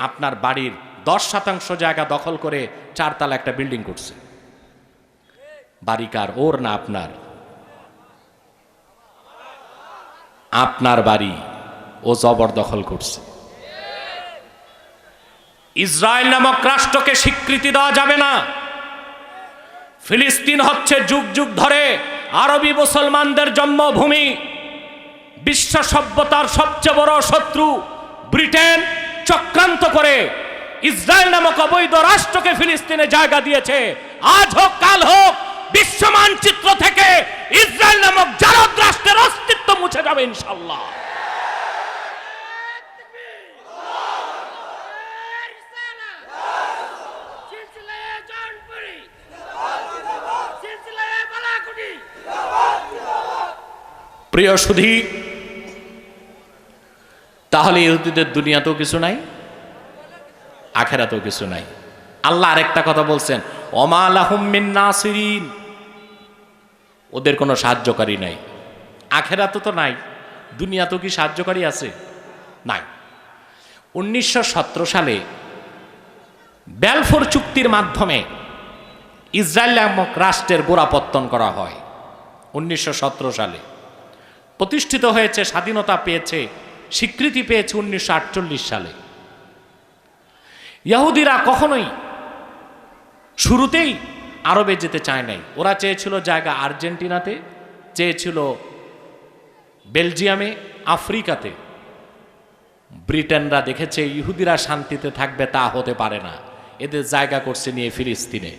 আপনার বাড়ির 10% জায়গা দখল করে 4 তলা একটা বিল্ডিং করছে। বাড়ি কার? ওর না আপনার? আপনার বাড়ি ও জবরদখল করছে। ইসরায়েল নামক রাষ্ট্রকে স্বীকৃতি দেওয়া যাবে না। ফিলিস্তিন হচ্ছে যুগ যুগ ধরে আরবি মুসলমানদের জন্মভূমি। বিশ্ব সভ্যতার সবচেয়ে বড় শত্রু ব্রিটেন চক্রান্ত করে ইসরায়েল নামক অবৈধ রাষ্ট্রকে ফিলিস্তিনে জায়গা দিয়েছে। আজ হোক কাল হোক বিশ্ব মানচিত্র থেকে ইসরায়েল নামক জারদ রাষ্ট্রের অস্তিত্ব মুছে যাবে ইনশাআল্লাহ। প্রিয় সুধী, তাহলে ইহুদিদের দুনিয়াতেও কিছু নাই, আখিরাতেও কিছু নাই। আল্লাহ আরেকটা কথা বলছেন, ওমা লাহুম মিন নাসিরিন, ওদের কোনো সাহায্যকারী নাই। আখিরাতে তো নাই, দুনিয়াতেও কি সাহায্যকারী আছে? নাই। 1917 সালে ব্যালফোর চুক্তির মাধ্যমে ইসরায়েল নামক রাষ্ট্রের গোড়াপত্তন করা হয়। 1917 সালে প্রতিষ্ঠিত হয়েছে, স্বাধীনতা পেয়েছে, স্বীকৃতি পেয়েছে 1948 সালে। ইহুদিরা কখনোই শুরুতেই আরবে যেতে চায় নাই। ওরা চেয়েছিল জায়গা আর্জেন্টিনাতে, চেয়েছিল বেলজিয়ামে, আফ্রিকাতে। ব্রিটেনরা দেখেছে ইহুদিরা শান্তিতে থাকবে, তা হতে পারে না, এদের জায়গা করছে নিয়ে ফিলিস্তিনে,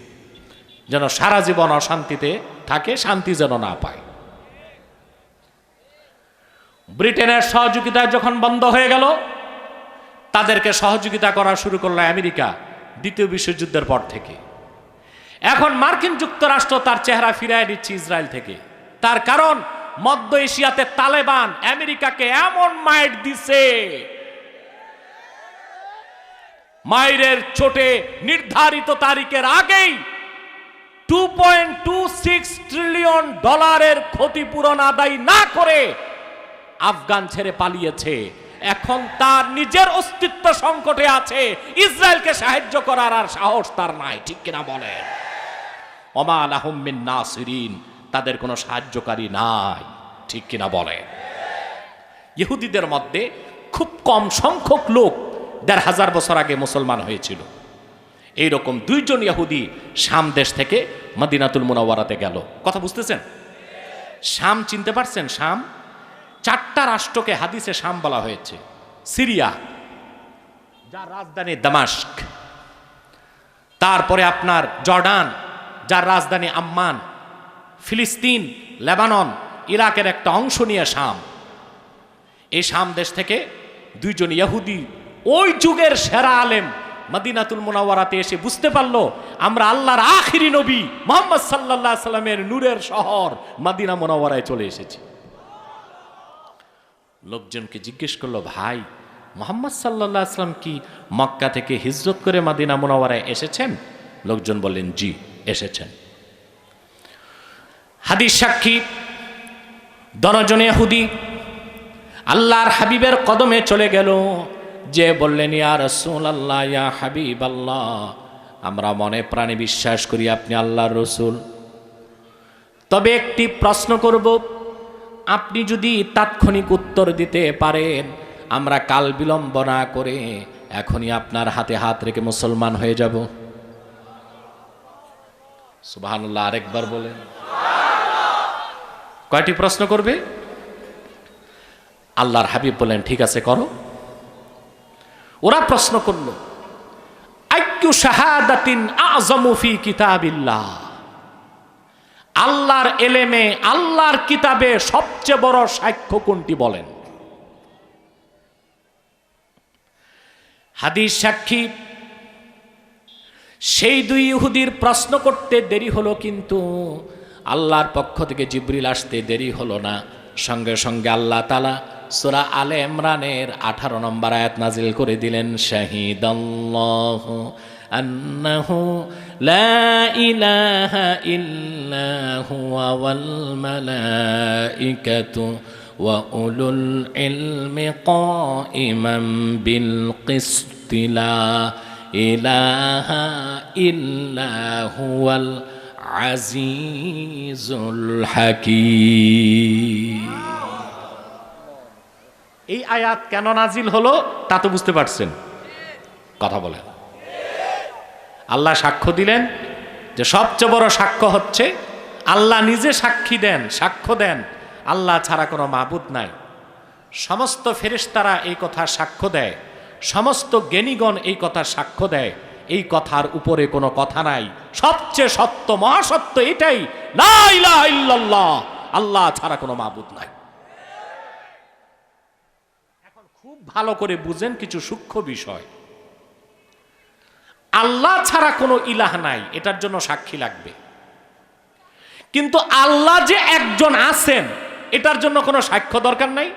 যেন সারা জীবন অশান্তিতে থাকে, শান্তি যেন না পায়। ব্রিটেনের সহযোগিতা যখন বন্ধ হয়ে গেল, তাদেরকে সহযোগিতা করা শুরু করলো আমেরিকা দ্বিতীয় বিশ্বযুদ্ধের পর থেকে। এখন মার্কিন যুক্তরাষ্ট্র তার চেহারা ফিরিয়ে দিচ্ছে ইসরায়েল থেকে। তার কারণ মধ্য এশিয়াতে তালেবান আমেরিকাকে এমন মাইর দিছে, মাইরের চোটে নির্ধারিত তারিখের আগেই $2.26 ট্রিলিয়ন ক্ষতিপূরণ আদায় না করে আফগান ছেড়ে পালিয়েছে। এখন তার নিজের অস্তিত্ব সংকটে আছে, ইসরায়েলকে সাহায্য করার আর সাহস তার নাই, ঠিক কিনা বলেন? ওমা লাহুম মিন নাসিরিন, তাদের কোনো সাহায্যকারী নাই, ঠিক কিনা বলেন? ইহুদিদের মধ্যে খুব কম সংখ্যক লোক ১৫০০ বছর আগে মুসলমান হয়েছিল। এইরকম 2 জন ইহুদি শাম দেশ থেকে মদিনাতুল মুনাওয়ারাতে গেল। কথা বুঝতেছেন? শাম চিনতে পারছেন? শাম 4টা রাষ্ট্রকে হাদিসে শাম বলা হয়েছে। সিরিয়া, যার রাজধানী দামাস্ক, তারপরে আপনার জর্ডান, যার রাজধানী আম্মান, ফিলিস্তিন, লেবানন, ইরাকের একটা অংশ নিয়ে শাম। এই শাম দেশ থেকে 2 জন ইহুদি, ওই যুগের সেরা আলেম, মদিনাতুল মুনাওয়ারাতে এসে বুঝতে পারলো আমরা আল্লাহর আখিরি নবী মুহাম্মদ সাল্লাল্লাহু আলাইহি সাল্লামের নূরের শহর মদিনা মুনাওয়ারায় চলে এসেছি। লোকজনকে জিজ্ঞেস করলো, ভাই মুহাম্মদ সাল্লাল্লাহু আলাইহি সাল্লাম কি মক্কা থেকে হিজরত করে মদিনা মুনাওয়ারায় এসেছেন? লোকজন বললেন, জি এসেছেন। হাদিস সাক্ষী 10 জন ইহুদি আল্লাহর হাবিবের কদমে চলে গেল, যে বললেন, ইয়া রাসূলুল্লাহ, ইয়া হাবিবাল্লাহ, আমরা মনে প্রাণে বিশ্বাস করি আপনি আল্লাহর রসুল, তবে একটি প্রশ্ন করব, আপনি যদি তাৎক্ষণিক উত্তর দিতে পারেন আমরা কাল বিলম্ব না করে এখনই আপনার হাতে হাত রেখে মুসলমান হয়ে যাব। সুবহানাল্লাহ, আরেকবার বলেন। কয়টি প্রশ্ন করবে? আল্লাহর হাবিব বলেন, ঠিক আছে করো। ওরা প্রশ্ন করল, আইয়ু শাহাদাতিন আযমু ফি কিতাবিল্লাহ, আল্লাহর এলেমে, আল্লাহর কিতাবে সবচেয়ে বড় সাক্ষ্য কোনটি বলেন? হাদিস সাক্ষী সেই 2 ইহুদির প্রশ্ন করতে দেরি হলো, কিন্তু আল্লাহর পক্ষ থেকে জিবরিল আসতে দেরি হলো না। সঙ্গে সঙ্গে আল্লাহ তাআলা সূরা আলে ইমরানের 18 নম্বর আয়াত নাজিল করে দিলেন, শাহিদাল্লাহু আন্নাহু লা ইলাহা ইল্লা হুয়া ওয়াল মালাইকাতু ওয়া উলুল ইলমি কাইমান বিল কিসতি লা ইলাহা ইল্লা হুয়াল আজিজুল হাকীম। এই আয়াত কেন নাজিল হলো তা তো বুঝতে পারছেন? কথা বলেন। আল্লাহ সাক্ষ্য দিলেন যে সবচেয়ে বড় সাক্ষ্য হচ্ছে আল্লাহ নিজে সাক্ষী দেন, সাক্ষ্য দেন আল্লাহ ছাড়া কোনো মাবুদ নাই। সমস্ত ফেরেশতারা এই কথা সাক্ষ্য দেয়, সমস্ত জ্ঞানীগণ এই কথা সাক্ষ্য দেয়, এই কথার উপরে কোনো কথা নাই। সবচেয়ে সত্য, মহাসত্য এটাই, লা ইলাহা ইল্লাল্লাহ, আল্লাহ ছাড়া কোনো মাবুদ নাই। এখন খুব ভালো করে বুঝেন কিছু সূক্ষ্ম বিষয়। আল্লাহ ছাড়া কোনো ইলাহ নাই, এটার জন্য সাক্ষী লাগবে। কিন্তু আল্লাহ যে একজন আছেন এটার জন্য কোনো সাক্ষ্য দরকার নাই,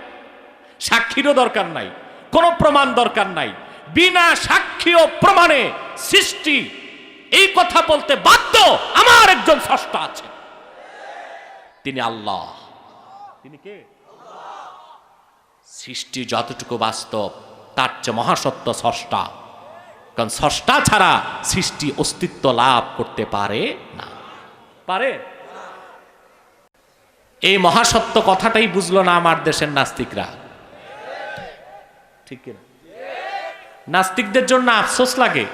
সাক্ষীরও দরকার নাই, কোনো প্রমাণ দরকার নাই। বিনা সাক্ষী ও প্রমাণে সৃষ্টি এই কথা বলতে বাধ্য আমার একজন স্রষ্টা আছে, তিনি আল্লাহ। তিনি কে? সৃষ্টি যতটুকু বাস্তব তার চেয়ে মহাসত্য স্রষ্টা, কারণ স্রষ্টা ছাড়া সৃষ্টি অস্তিত্ব লাভ করতে পারে না। পারে? এই মহাসত্য কথাটাই বুঝলো না আমার দেশের নাস্তিকরা, ঠিক কিনা? নাস্তিকদের জন্য আফসোস লাগে।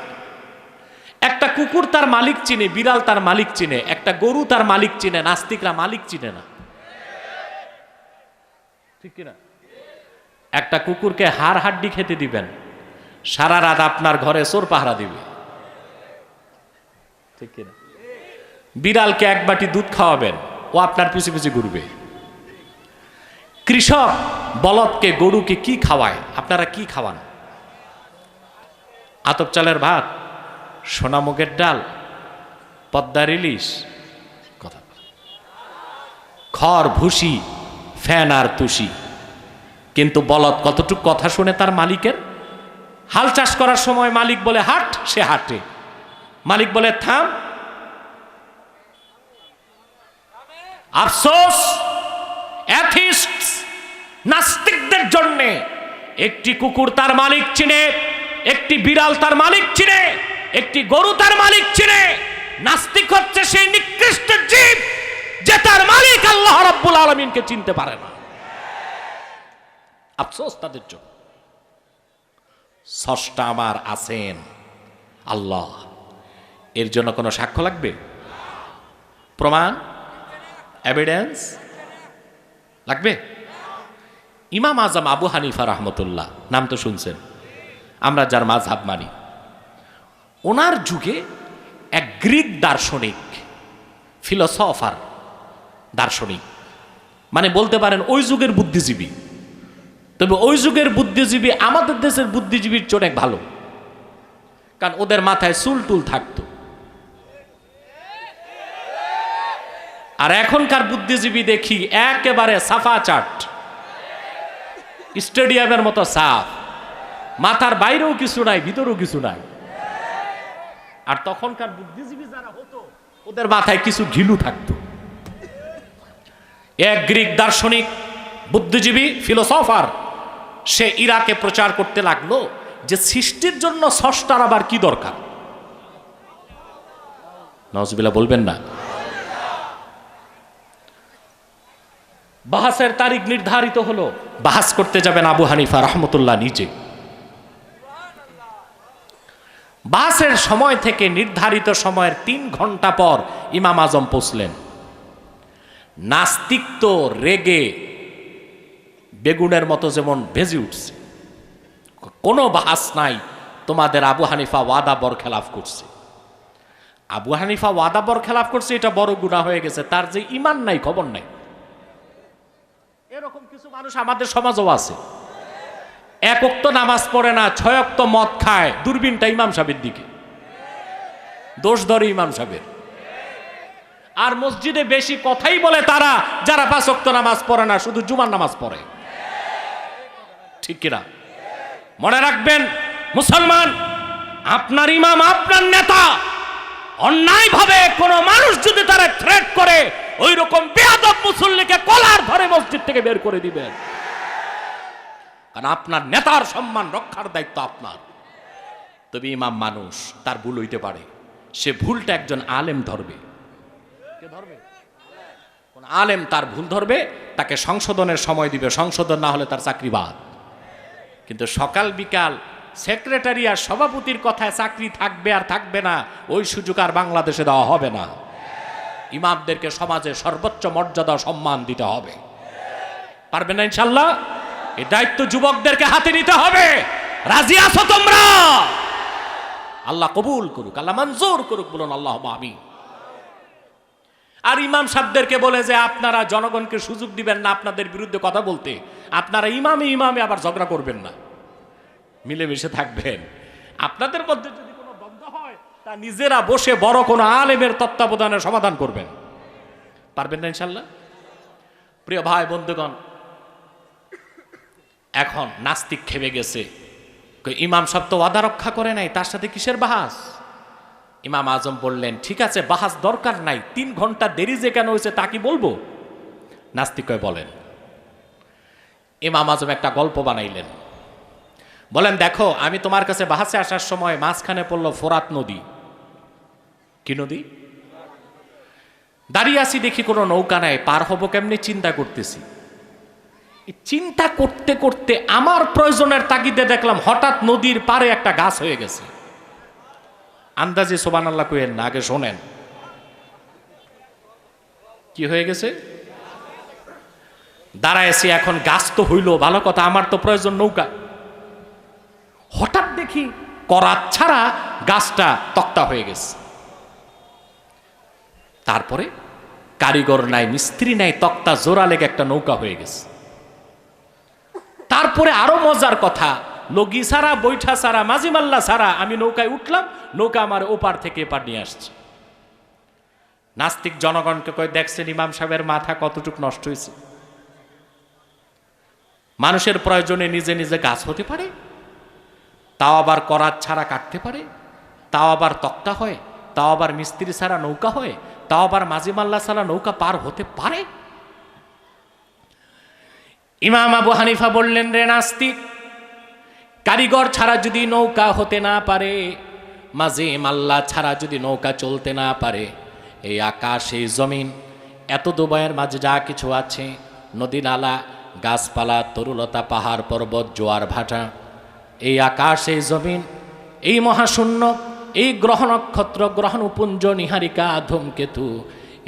একটা কুকুর তার মালিক চিনে, বিড়াল তার মালিক চিনে, একটা গরু তার মালিক চিনে, নাস্তিকরা মালিক চিনে না, ঠিক কিনা? একটা কুকুরকে হাড় হাড্ডি খেতে দিবেন, সারা রাত আপনার ঘরে চোর পাহারা দিবে, ঠিক কিনা? বিড়ালকে এক বাটি দুধ খাওয়াবেন, ও আপনার পিছু পিছু ঘুরবে। কৃষক বলদকে গরুকে কি খাওয়ায়? আপনারা কি খাওয়ান? আতপ চালের ভাত, সোনামুগের ডাল, পদ্মার ইলিশ, কথা খড় ভুসি, ফ্যান আর তুষি। কিন্তু বলদ কতটুক কথা শুনে তার মালিকের? হাল চাষ করার সময় মালিক বলে হাট, সে হাটে। মালিক বলে থাম, আফসোস অ্যাথিস্ট নাস্তিকদের জন্য একটি কুকুর তার মালিক চিনে, একটি বিড়াল তার মালিক চিনে, একটি গরু তার মালিক চিনে। নাস্তিক হচ্ছে সেই নিকৃষ্ট জীব যে তার মালিক আল্লাহ রাব্বুল আলামিনকে চিনতে পারে না। আফসোস তাদের জন্য। স্রষ্টা আমার আছেন আল্লাহ, এর জন্য কোনো সাক্ষ্য লাগবে? প্রমাণ, এভিডেন্স লাগবে? ইমাম আজম আবু হানিফা রাহমাতুল্লাহ, নাম তো শুনছেন, আমরা যার মাযহাব মানি, ওনার যুগে এক গ্রিক দার্শনিক, ফিলোসফার, দার্শনিক, মানে বলতে পারেন ওই যুগের বুদ্ধিজীবী। তবে ওই যুগের বুদ্ধিজীবী আমাদের দেশের বুদ্ধিজীবীর চেয়ে অনেক ভালো, কারণ ওদের মাথায় চুল টুল থাকতো। আর এখনকার বুদ্ধিজীবী দেখি একেবারে সাফা চাট, স্টেডিয়ামের মতো সাফ, মাথার বাইরেও কিছু নাই, ভিতরেও কিছু নাই। আর তখনকার বুদ্ধিজীবী যারা হতো, ওদের মাথায় কিছু ঘিলু থাকতো। এক গ্রিক দার্শনিক, বুদ্ধিজীবী, ফিলোসফার, সে ইরাকে প্রচার করতে লাগলো যে সৃষ্টির জন্য স্রষ্টার আবার কি দরকার। নাউজুবিল্লাহ বলবেন না। বাহাসের তারিখ নির্ধারিত হলো, বাহাস করতে যাবেন আবু হানিফা রাহমাতুল্লাহ নিজে। বাহাসের সময় থেকে নির্ধারিত সময়ের 3 ঘন্টা পর ইমাম আজম পৌঁছলেন। নাস্তিক তো রেগে বেগুনের মতো যেমন ভেজে উঠছে, কোনো বাহাস নাই, তোমাদের আবু হানিফা ওয়াদা বরখেলাফ করছে। আবু হানিফা ওয়াদা বরখেলাফ করছে, এটা বড় গুনাহ হয়ে গেছে, তার যে ঈমান নাই খবর নাই। এরকম কিছু মানুষ আমাদের সমাজও আছে, 1 ওয়াক্ত নামাজ পড়ে না, 6 ওয়াক্ত মদ খায়, দূরবীনটা ইমাম সাহেবের দিকে, দোষ ধরে ইমাম সাহেবের। আর মসজিদে বেশি কথাই বলে তারা যারা 5 ওয়াক্ত নামাজ পড়ে না, শুধু জুমার নামাজ পড়ে, ঠিক কিনা? মনে রাখবেন মুসলমান, আপনার ইমাম, আপনার নেতা অন্যায়ভাবে কোনো মানুষ যদি তারা থ্রেট করে, ওই রকম বেয়াদব মুসল্লিকে কলার ধরে মসজিদ থেকে বের করে দিবেন, কারণ আপনার নেতার সম্মান রক্ষার দায়িত্ব আপনার। তবে ইমাম মানুষ, তার ভুল হইতে পারে, সে ভুলটা একজন আলেম ধরবে। কে ধরবে? কোন আলেম তার ভুল ধরবে, তাকে সংশোধনের সময় দিবে, সংশোধন না হলে তার চাকরি বাদ। কিন্তু সকাল বিকাল সেক্রেটারি আর সভাপতির কথায় চাকরি থাকবে আর থাকবে না, ওই সুযোগ আর বাংলাদেশে দেওয়া হবে না। ইমামদেরকে সমাজে সর্বোচ্চ মর্যাদা সম্মান দিতে হবে। পারবেন না ইনশাল্লাহ? এই দায়িত্ব যুবকদেরকে হাতে নিতে হবে। রাজি আছো তোমরা? আল্লাহ কবুল করুক, আল্লাহ মঞ্জুর করুক, বলুন আল্লাহুম্মা আমিন। আর ইমাম সাহেবদেরকে বলে যে আপনারা জনগণকে সুযোগ দিবেন না আপনাদের বিরুদ্ধে কথা বলতে, আপনারা ইমামে ইমামে আবার ঝগড়া করবেন না, মিলেমিশে থাকবেন। আপনাদের মধ্যে যদি কোনো দ্বন্দ্ব হয়, তা নিজেরা বসে বড় কোনো আলেমের তত্ত্বাবধানে সমাধান করবেন। পারবেন না ইনশাল্লাহ? প্রিয় ভাই বন্ধুগণ, এখন নাস্তিক খেপে গেছে, ইমাম সাহেব তো ওয়াদা রক্ষা করে নাই, তার সাথে কিসের বাহাস? ইমাম আজম বললেন, ঠিক আছে বাহাস দরকার নাই, 3 ঘন্টা দেরি যে কেন হয়েছে তা কি বলবো? নাস্তিক বলেন। ইমাম আজম একটা গল্প বানাইলেন, বলেন দেখো, আমি তোমার কাছে বাহাসে আসার সময় মাঝখানে পড়লো ফোরাত নদী। কি নদী? দাঁড়িয়ে আছি, দেখি কোনো নৌকা নাই, পার হবো কেমনি চিন্তা করতেছি। চিন্তা করতে করতে আমার প্রয়োজনের তাগিদে দেখলাম হঠাৎ নদীর পারে একটা গাছ হয়ে গেছে। আন্দাজে সুবহানাল্লাহ কইেন না, আগে শোনেন কি হয়ে গেছে। দাঁড়াইছি এখন, গাছ তো হইল ভালো কথা, আমার তো প্রয়োজন নৌকা। হঠাৎ দেখি করাত ছাড়া গাছটা তক্তা হয়ে গেছে। তারপরে কারিগর নাই, মিস্ত্রি নাই, তক্তা জোড়া লেগে একটা নৌকা হয়ে গেছে। তারপরে আরো মজার কথা, লগি ছাড়া, বৈঠা ছাড়া, মাঝিমাল্লা ছাড়া আমি নৌকায় উঠলাম, নৌকা আমার ওপার থেকে এপার নিয়ে আসছে। নাস্তিক জনগণকে কয়, দেখছেন ইমাম সাহেবের মাথা কতটুক নষ্ট হয়েছে। মানুষের প্রয়োজনে নিজে নিজে গাছ হতে পারে, তাও আবার করাত ছাড়া কাটতে পারে, তাও আবার তক্তা হয়, তাও আবার মিস্ত্রি ছাড়া নৌকা হয়, তাও আবার মাঝিমাল্লা ছাড়া নৌকা পার হতে পারে। ইমাম আবু হানিফা বললেন, রে নাস্তিক, কারিগর ছাড়া যদি নৌকা হতে না পারে, মাঝিমাল্লা ছাড়া যদি নৌকা চলতে না পারে, এই আকাশ, এই জমিন, এত দুবাইয়ের মাঝে যা কিছু আছে, নদী নালা, গাছপালা, তরুলতা, পাহাড় পর্বত, জোয়ার ভাটা, এই আকাশ, এই জমিন, এই মহাশূন্য, এই গ্রহ নক্ষত্র, গ্রহণপুঞ্জ, নিহারিকা, ধূমকেতু,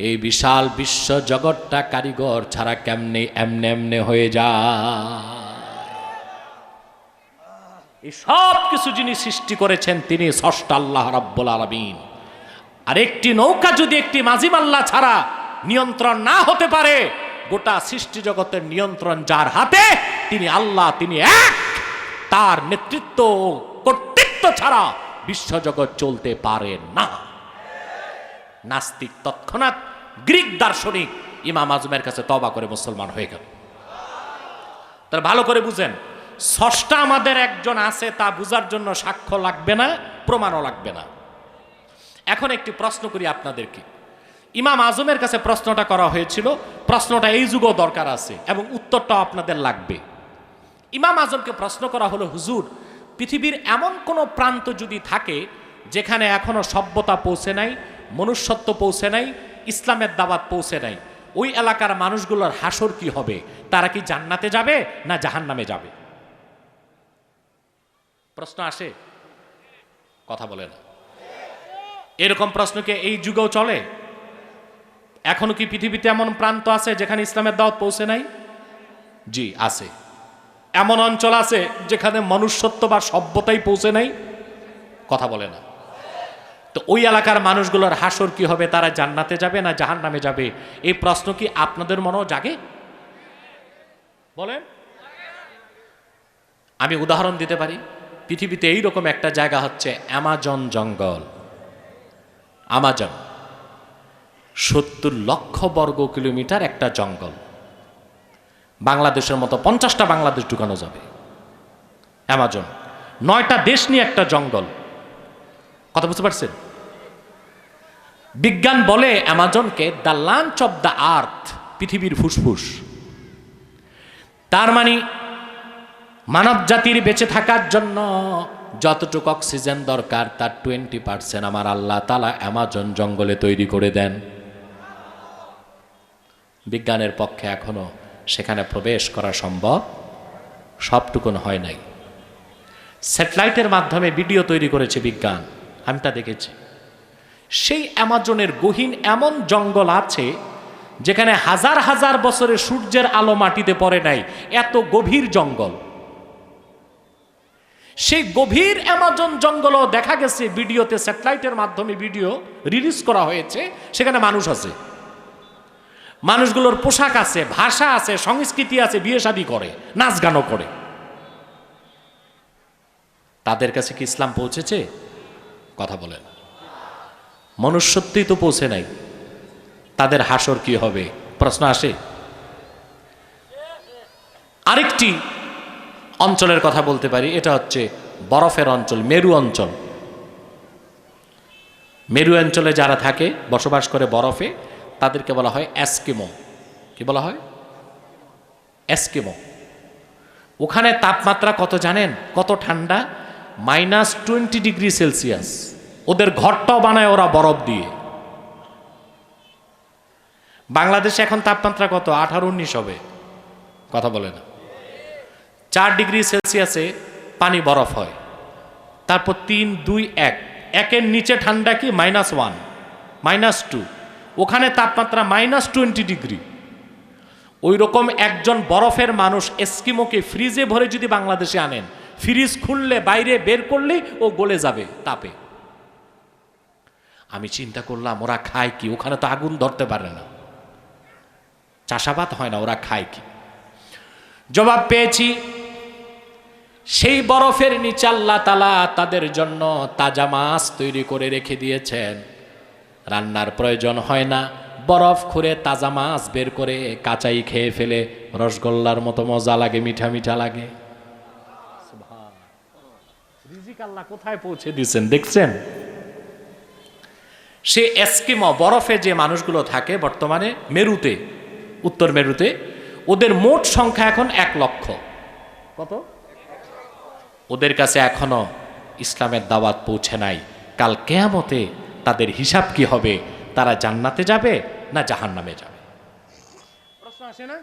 এই বিশাল বিশ্ব জগৎটা কারিগর ছাড়া কেমনে এমনে এমনে হয়ে যায়। এই সব কিছু যিনি সৃষ্টি করেছেন তিনি স্রষ্টা আল্লাহ রাব্বুল আলামিন। আর একটি নৌকা যদি একটি মাঝিমাল্লা ছাড়া নিয়ন্ত্রণ না হতে পারে, গোটা সৃষ্টি জগতের নিয়ন্ত্রণ যার হাতে, তিনি আল্লাহ, তিনি এক। তার নেতৃত্ব, কর্তৃত্ব ছাড়া বিশ্বজগৎ চলতে পারে না। নাস্তিক তৎক্ষণাৎ গ্রিক দার্শনিক ইমাম আজমের কাছে তওবা করে মুসলমান হয়ে গেল। তার ভালো করে বুঝেন, স্রষ্টা আমাদের একজন আছে, তা বুঝার জন্য সাক্ষ্য লাগবে না, প্রমাণও লাগবে না। এখন একটি প্রশ্ন করি আপনাদেরকে। ইমাম আজমের কাছে প্রশ্নটা করা হয়েছিল, প্রশ্নটা এই যুগও দরকার আছে এবং উত্তরটাও আপনাদের লাগবে। ইমাম আজমকে প্রশ্ন করা হলো, হুজুর, পৃথিবীর এমন কোনো প্রান্ত যদি থাকে যেখানে এখনো সভ্যতা পৌঁছে নাই, মনুষ্যত্ব পৌঁছে নাই, ইসলামের দাওয়াত পৌঁছে নাই, ওই এলাকার মানুষগুলোর হাসর কি হবে? তারা কি জান্নাতে যাবে না জাহান্নামে যাবে? প্রশ্ন আসে, কথা বলে না। এরকম প্রশ্ন কি এই যুগেও চলে? এখনো কি পৃথিবীতে এমন প্রান্ত আছে যেখানে ইসলামের দাওয়াত পৌঁছে নাই? জি আছে। এমন অঞ্চল আছে যেখানে মনুষ্যত্ব বা সভ্যতাই পৌঁছে নাই? কথা বলে না। তো ওই এলাকার মানুষগুলোর হাসর কি হবে? তারা জান্নাতে যাবে না জাহান্নামে যাবে? এই প্রশ্ন কি আপনাদের মনেও জাগে? বলেন। আমি উদাহরণ দিতে পারি। পৃথিবীতে এইরকম একটা জায়গা হচ্ছে অ্যামাজন জঙ্গল। আমাজন 70 লক্ষ বর্গ কিলোমিটার একটা জঙ্গল। বাংলাদেশের মতো 50টা বাংলাদেশ ঢুকানো যাবে। অ্যামাজন 9টা দেশ নিয়ে একটা জঙ্গল। কথা বুঝতে পারছেন? বিজ্ঞান বলে অ্যামাজনকে the lungs of the earth, পৃথিবীর ফুসফুস। তার মানে মানব জাতির বেঁচে থাকার জন্য যতটুকু অক্সিজেন দরকার তার 20% আমার আল্লাহ তাআলা অ্যামাজন জঙ্গলে তৈরি করে দেন। বিজ্ঞানের পক্ষে এখনো সেখানে প্রবেশ করা সম্ভব সবটুকুন হয় নাই। স্যাটেলাইটের মাধ্যমে ভিডিও তৈরি করেছে বিজ্ঞান, আমি তা দেখেছি। সেই অ্যামাজনের গহীন এমন জঙ্গল আছে যেখানে হাজার হাজার বছরে সূর্যের আলো মাটিতে পড়ে নাই, এত গভীর জঙ্গল। সেই গভীর অ্যামাজন জঙ্গলও দেখা গেছে ভিডিওতে, স্যাটেলাইটের মাধ্যমে ভিডিও রিলিজ করা হয়েছে। সেখানে মানুষ আছে, মানুষগুলোর পোশাক আছে, ভাষা আছে, সংস্কৃতি আছে, বিয়ে শাদী করে, নাচ গানও করে। তাদের কাছে কি ইসলাম পৌঁছেছে? কথা বলেন। মনুষ্যত্বই তো পৌঁছে নাই, তাদের হাসর কি হবে? প্রশ্ন আসে। আরেকটি অঞ্চলের কথা বলতে পারি, এটা হচ্ছে বরফের অঞ্চল, মেরু অঞ্চল। মেরু অঞ্চলে যারা থাকে, বসবাস করে বরফে, তাদেরকে বলা হয় এস্কিমো। কি বলা হয়? এস্কিমো। ওখানে তাপমাত্রা কত জানেন? কত ঠান্ডা? -20 ডিগ্রি সেলসিয়াস। ওদের ঘরটাও বানায় ওরা বরফ দিয়ে। বাংলাদেশে এখন তাপমাত্রা কত? 18-19 হবে। কথা বলে না। 4 ডিগ্রি সেলসিয়াসে পানি বরফ হয়, তারপর 3, 2, 1 একের নিচে ঠান্ডা কি -1 -2, ওখানে তাপমাত্রা -20 ডিগ্রি। ওই রকম একজন বরফের মানুষ এস্কিমোকে ফ্রিজে ভরে যদি বাংলাদেশে আনেন, ফ্রিজ খুললে বাইরে বের করলেই ও গলে যাবে তাপে। আমি চিন্তা করলাম ওরা খায় কি? ওখানে তো আগুন ধরতে পারে না, চাষাবাদ হয় না, ওরা খায় কি? জবাব পেয়েছি, সেই বরফের নিচে আল্লাহ তাআলা তাদের জন্য তাজা মাছ তৈরি করে রেখে দিয়েছেন। রান্নার প্রয়োজন হয় না, বরফ খুঁড়ে তাজা মাছ বের করে কাঁচাই খেয়ে ফেলে, রসগোল্লার মতো মজা লাগে, মিঠা মিঠা লাগে। রিজিক আল্লাহ কোথায় পৌঁছে দিয়েছেন দেখছেন? সে এস্কিমো বরফে যে মানুষগুলো থাকে বর্তমানে মেরুতে, উত্তর মেরুতে, ওদের মোট সংখ্যা এখন 1 লক্ষ। কত? ওদের কাছে এখনো ইসলামের দাওয়াত পৌঁছে নাই। কাল কিয়ামতে তাদের হিসাব কি হবে? তারা জান্নাতে যাবে না জাহান্নামে যাবে? প্রশ্ন আসে না?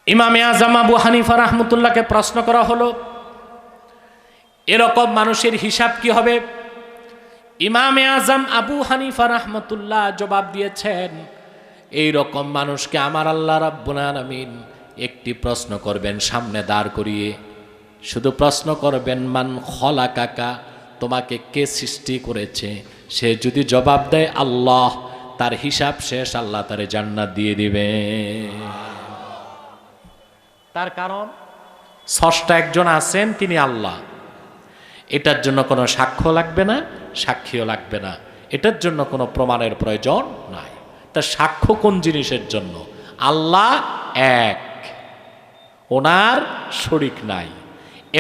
ইমামে আজম আবু হানিফা রাহমাতুল্লাহকে প্রশ্ন করা হলো, এরকম মানুষের হিসাব কি হবে? ইমামে আজম আবু হানিফা রাহমাতুল্লাহ জবাব দিয়েছেন, এই রকম মানুষকে আমার আল্লাহ রাব্বুল আলামিন একটি প্রশ্ন করবেন সামনে দাঁড় করিয়ে। শুধু প্রশ্ন করবেন, মান খলাকাকা, তোমাকে কে সৃষ্টি করেছে? সে যদি জবাব দেয় আল্লাহ, তার হিসাব শেষ, আল্লাহ তারে জান্নাত দিয়ে দিবে। তার কারণ স্রষ্টা একজন আছেন, তিনি আল্লাহ। এটার জন্য কোনো সাক্ষ্য লাগবে না, সাক্ষীও লাগবে না, এটার জন্য কোনো প্রমাণের প্রয়োজন নাই। তা সাক্ষ্য কোন জিনিসের জন্য? আল্লাহ এক, ওনার শরীক নাই,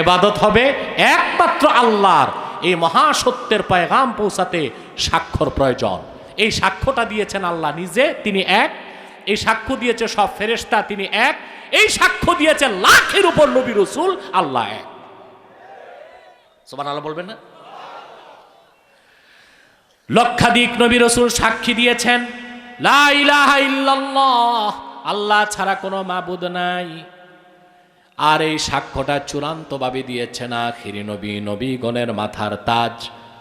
ইবাদত হবে একমাত্র আল্লাহর। এই মহাসত্যের পয়গাম পৌঁছাতে সাক্ষ্যর প্রয়োজন। এই সাক্ষ্যটা দিয়েছেন আল্লাহ নিজে, তিনি এক। এই সাক্ষ্য দিয়েছে সব ফেরেশতা, তিনি এক। এই সাক্ষ্য দিয়েছে লাখের উপর নবী রাসূল, আল্লাহ এক। সুবহানাল্লাহ বলবেন না? লক্ষাধিক নবী রাসূল সাক্ষী দিয়েছেন লা ইলাহা ইল্লাল্লাহ, আল্লাহ ছাড়া কোনো মাবুদ নাই। আর এই সাক্ষ্যটা চূড়ান্তভাবে দিয়েছেন আখিরি নবী, নবীগণের মাথার তাজ,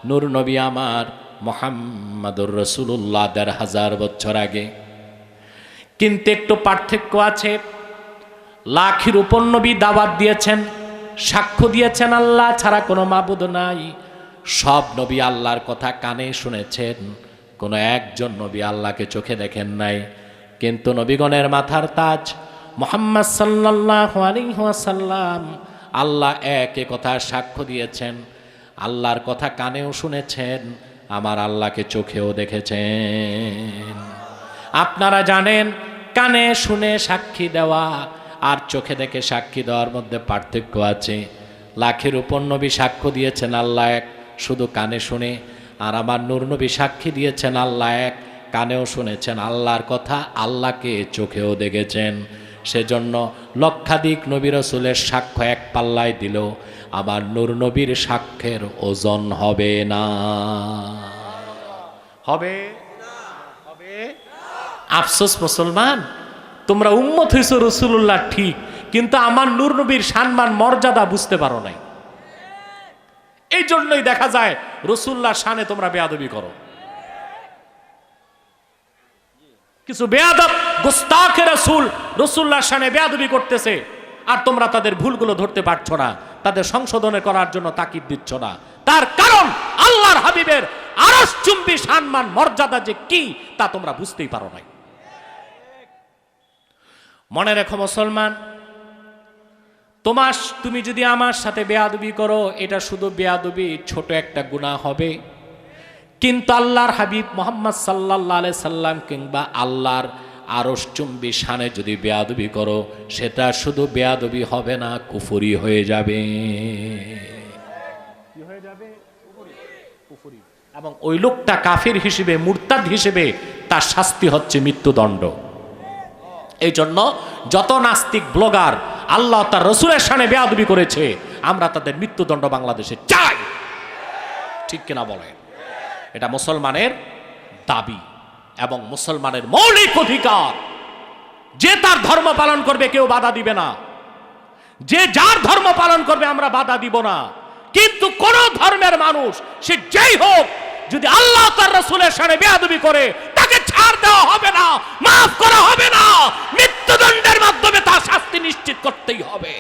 নূর নবী আমার মুহাম্মাদুর রাসূলুল্লাহ ১৫০০ বছর আগে। কিন্তু একটু পার্থক্য আছে। লাখের উপর নবী দাওয়াত দিয়েছেন, সাক্ষ্য দিয়েছেন আল্লাহ ছাড়া কোনো মাবুদ নাই। সব নবী আল্লাহর কথা কানে শুনেছেন, কোনো একজন নবী আল্লাহকে চোখে দেখেন নাই। কিন্তু নবীগণের মাথার তাজ মুহাম্মদ সাল্লাল্লাহু আলাইহি ওয়াসাল্লাম, আল্লাহ এক, এ কথা সাক্ষ্য দিয়েছেন। আল্লাহর কথা কানেও শুনেছেন, আমার আল্লাহকে চোখেও দেখেছেন। আপনারা জানেন, কানে শুনে সাক্ষী দেওয়া আর চোখে দেখে সাক্ষী দেওয়ার মধ্যে পার্থক্য আছে। লাখের উপর নবী সাক্ষ্য দিয়েছেন আল্লাহ এক, শুধু কানে শুনে। আর আমার নূর নবী সাক্ষী দিয়েছেন আল্লাহ এক, কানেও শুনেছেন আল্লাহর কথা, আল্লাহকে চোখেও দেখেছেন। সেজন্য লক্ষাধিক নবী রাসূলের সাক্ষ্য এক পাল্লায় দিল, আমার নূর নবীর সাক্ষ্যের ওজন হবে না। হবে? আফসোস মুসলমান, তোমরা উম্মত হইছো রাসূলুল্লাহ ঠিক, কিন্তু আমার নূর নবীর সম্মান মর্যাদা বুঝতে পারো নাই। এই জন্যই দেখা যায় রাসূলুল্লাহর শানে তোমরা বেয়াদবি করো। কিছু বেয়াদব গোস্তাখে রাসূল রাসূলুল্লাহর শানে বেয়াদবি করতেছে, আর তোমরা তাদের ভুলগুলো ধরতে পারছো না, তাদের সংশোধনে করার জন্য তাকিদ দিচ্ছ না। তার কারণ আল্লাহর হাবিবের আরশচুম্বী সম্মান মর্যাদা যে কি তা তোমরা বুঝতেই পারো নাই। মনে রেখো মুসলমান, তুমি যদি আমার সাথে বেয়াদবি করো, এটা শুধু বেয়াদবি, ছোট একটা গুনাহ হবে। কিন্তু আল্লাহর হাবিব মুহাম্মদ সাল্লাল্লাহু আলাইহি সাল্লাম কিংবা আল্লাহর আরশচুম্বী শানে যদি বেয়াদবি করো, সেটা শুধু বেয়াদবি হবে না, কুফরি হয়ে যাবে। কি হয়ে যাবে? কুফরি। এবং ওই লোকটা কাফির হিসেবে, মুরতাদ হিসেবে তার শাস্তি হচ্ছে মৃত্যুদণ্ড। এই জন্য যত নাস্তিক ব্লগার আল্লাহ তার রাসূলের শানে বেয়াদবি করেছে, আমরা তাদের মৃত্যুদণ্ড বাংলাদেশে চাই। ঠিক কিনা বলেন? এটা মুসলমানের দাবি এবং মুসলমানের মৌলিক অধিকার। যে তার ধর্ম পালন করবে কেউ বাধা দিবে না, যে যার ধর্ম পালন করবে আমরা বাধা দিব না। কিন্তু কোন ধর্মের মানুষ সে যেই হোক যদি আল্লাহ তার রাসূলের শানে বেয়াদবি করে তাকে ছাড় দেওয়া হবে না, মাফ করা হবে না, মৃত্যুদণ্ডের মাধ্যমে তার শাস্তি নিশ্চিত করতেই হবে।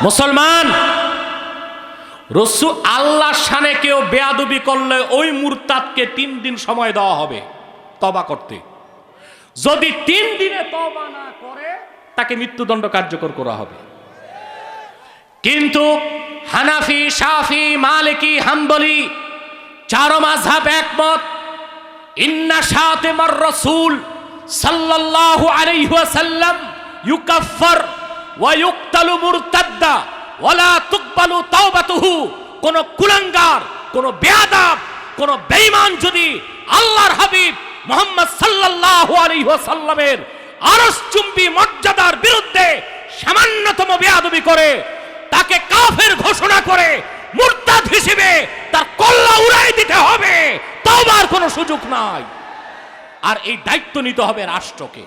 মুসলমান, রসূল আল্লাহর শানে কেউ বেয়াদবি করলে ওই মুরতাদকে 3 দিন সময় দেওয়া হবে তওবা করতে। যদি 3 দিনে তওবা না করে তাকে মৃত্যুদণ্ড কার্যকর করা হবে। কিন্তু হানাফি, শাফি, মালিকি, হাম্বলি 4 মাযহাব একমত, ইন্না শাতিমার রাসূল সাল্লাল্লাহু আলাইহি ওয়াসাল্লাম ইউকাফফার ওয়া ইউকতালু মুরতাদ্দা ওয়ালা তুকবালু তাওবাতুহু। কোন কুলাঙ্গার, কোন বেয়াদব, কোন বেঈমান যদি আল্লাহর হাবিব মুহাম্মদ সাল্লাল্লাহু আলাইহি ওয়াসাল্লামের আরশচুম্বী মর্যাদার বিরুদ্ধে সামান্যতম বেয়াদবি করে তাকে কাফের ঘোষণা করে মুরতাদ হিসেবে তার কল্লা উড়াই দিতে হবে, তওবার কোনো সুযোগ নাই। আর এই দায়িত্ব নিতে হবে রাষ্ট্রকে।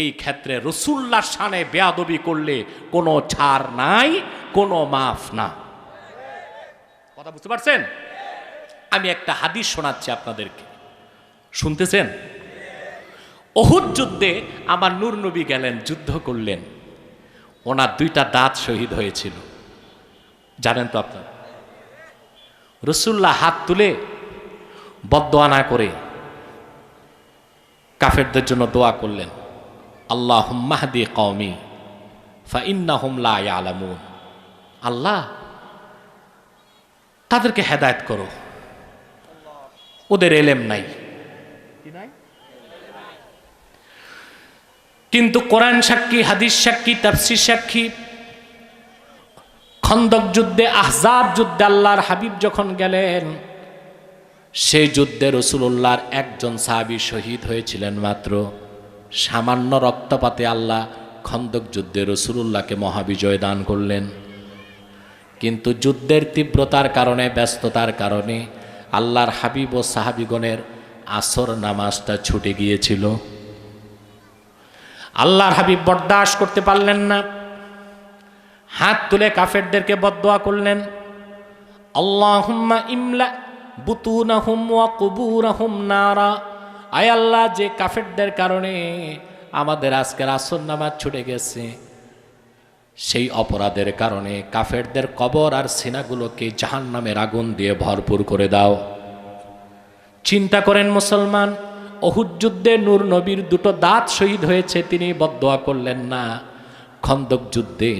এই ক্ষেত্রে রাসূলুল্লাহর শানে বেয়াদবি করলে কোনো ছাড় নাই, কোনো মাফ না। কথা বুঝতে পারছেন? আমি একটা হাদিস শোনাচ্ছি আপনাদেরকে, শুনতেছেন? উহুদ যুদ্ধে আমার নূর নবী গেলেন, যুদ্ধ করলেন, ওনার 2টা দাঁত শহীদ হয়েছিল, জানেন তো আপনারা। রাসূলুল্লাহ হাত তুলে বদদোয়া না করে কাফেরদের জন্য দোয়া করলেন, আল্লাহুম্মা হদি কওমি ফাইন্নাহুম লা ইয়ালামুন। আল্লাহ তাদেরকে হেদায়েত করো, ওদের এলেম নাই। কিন্তু কোরআন সাক্ষী, হাদিস সাক্ষী, তাফসীর সাক্ষী, খন্দক যুদ্ধে, আহজাব যুদ্ধে আল্লাহর হাবিব যখন গেলেন, সেই যুদ্ধে রাসূলুল্লাহর একজন সাহাবী শহীদ হয়েছিলেন মাত্র। সামান্য রক্তপাতে আল্লাহ খন্দক যুদ্ধে রাসূলুল্লাহকে মহাবিজয় দান করলেন। কিন্তু যুদ্ধের তীব্রতার কারণে, ব্যস্ততার কারণে আল্লাহর হাবিব ও সাহাবীগণের আসর নামাজটা ছুটে গিয়েছিল। আল্লাহর হাবিব বরদাস্ত করতে পারলেন না, হাত তুলে কাফেরদেরকে বদদোয়া করলেন, আল্লাহুম্মা ইমলা বুতুনাহুম ওয়া কুবুরাহুম নারা। আয় আল্লাহ, যে কাফেরদের কারণে আমাদের আজকের আসর নামাজ ছুটে গেছে, সেই অপরাধের কারণে কাফেরদের কবর আর সিনাগুলোকে জাহান্নামের আগুন দিয়ে ভরপুর করে দাও। চিন্তা করেন মুসলমান, উহুদ যুদ্ধে নূর নবীর 2টো দাঁত শহীদ হয়েছে, তিনি বদদোয়া করলেন না। খন্দক যুদ্ধে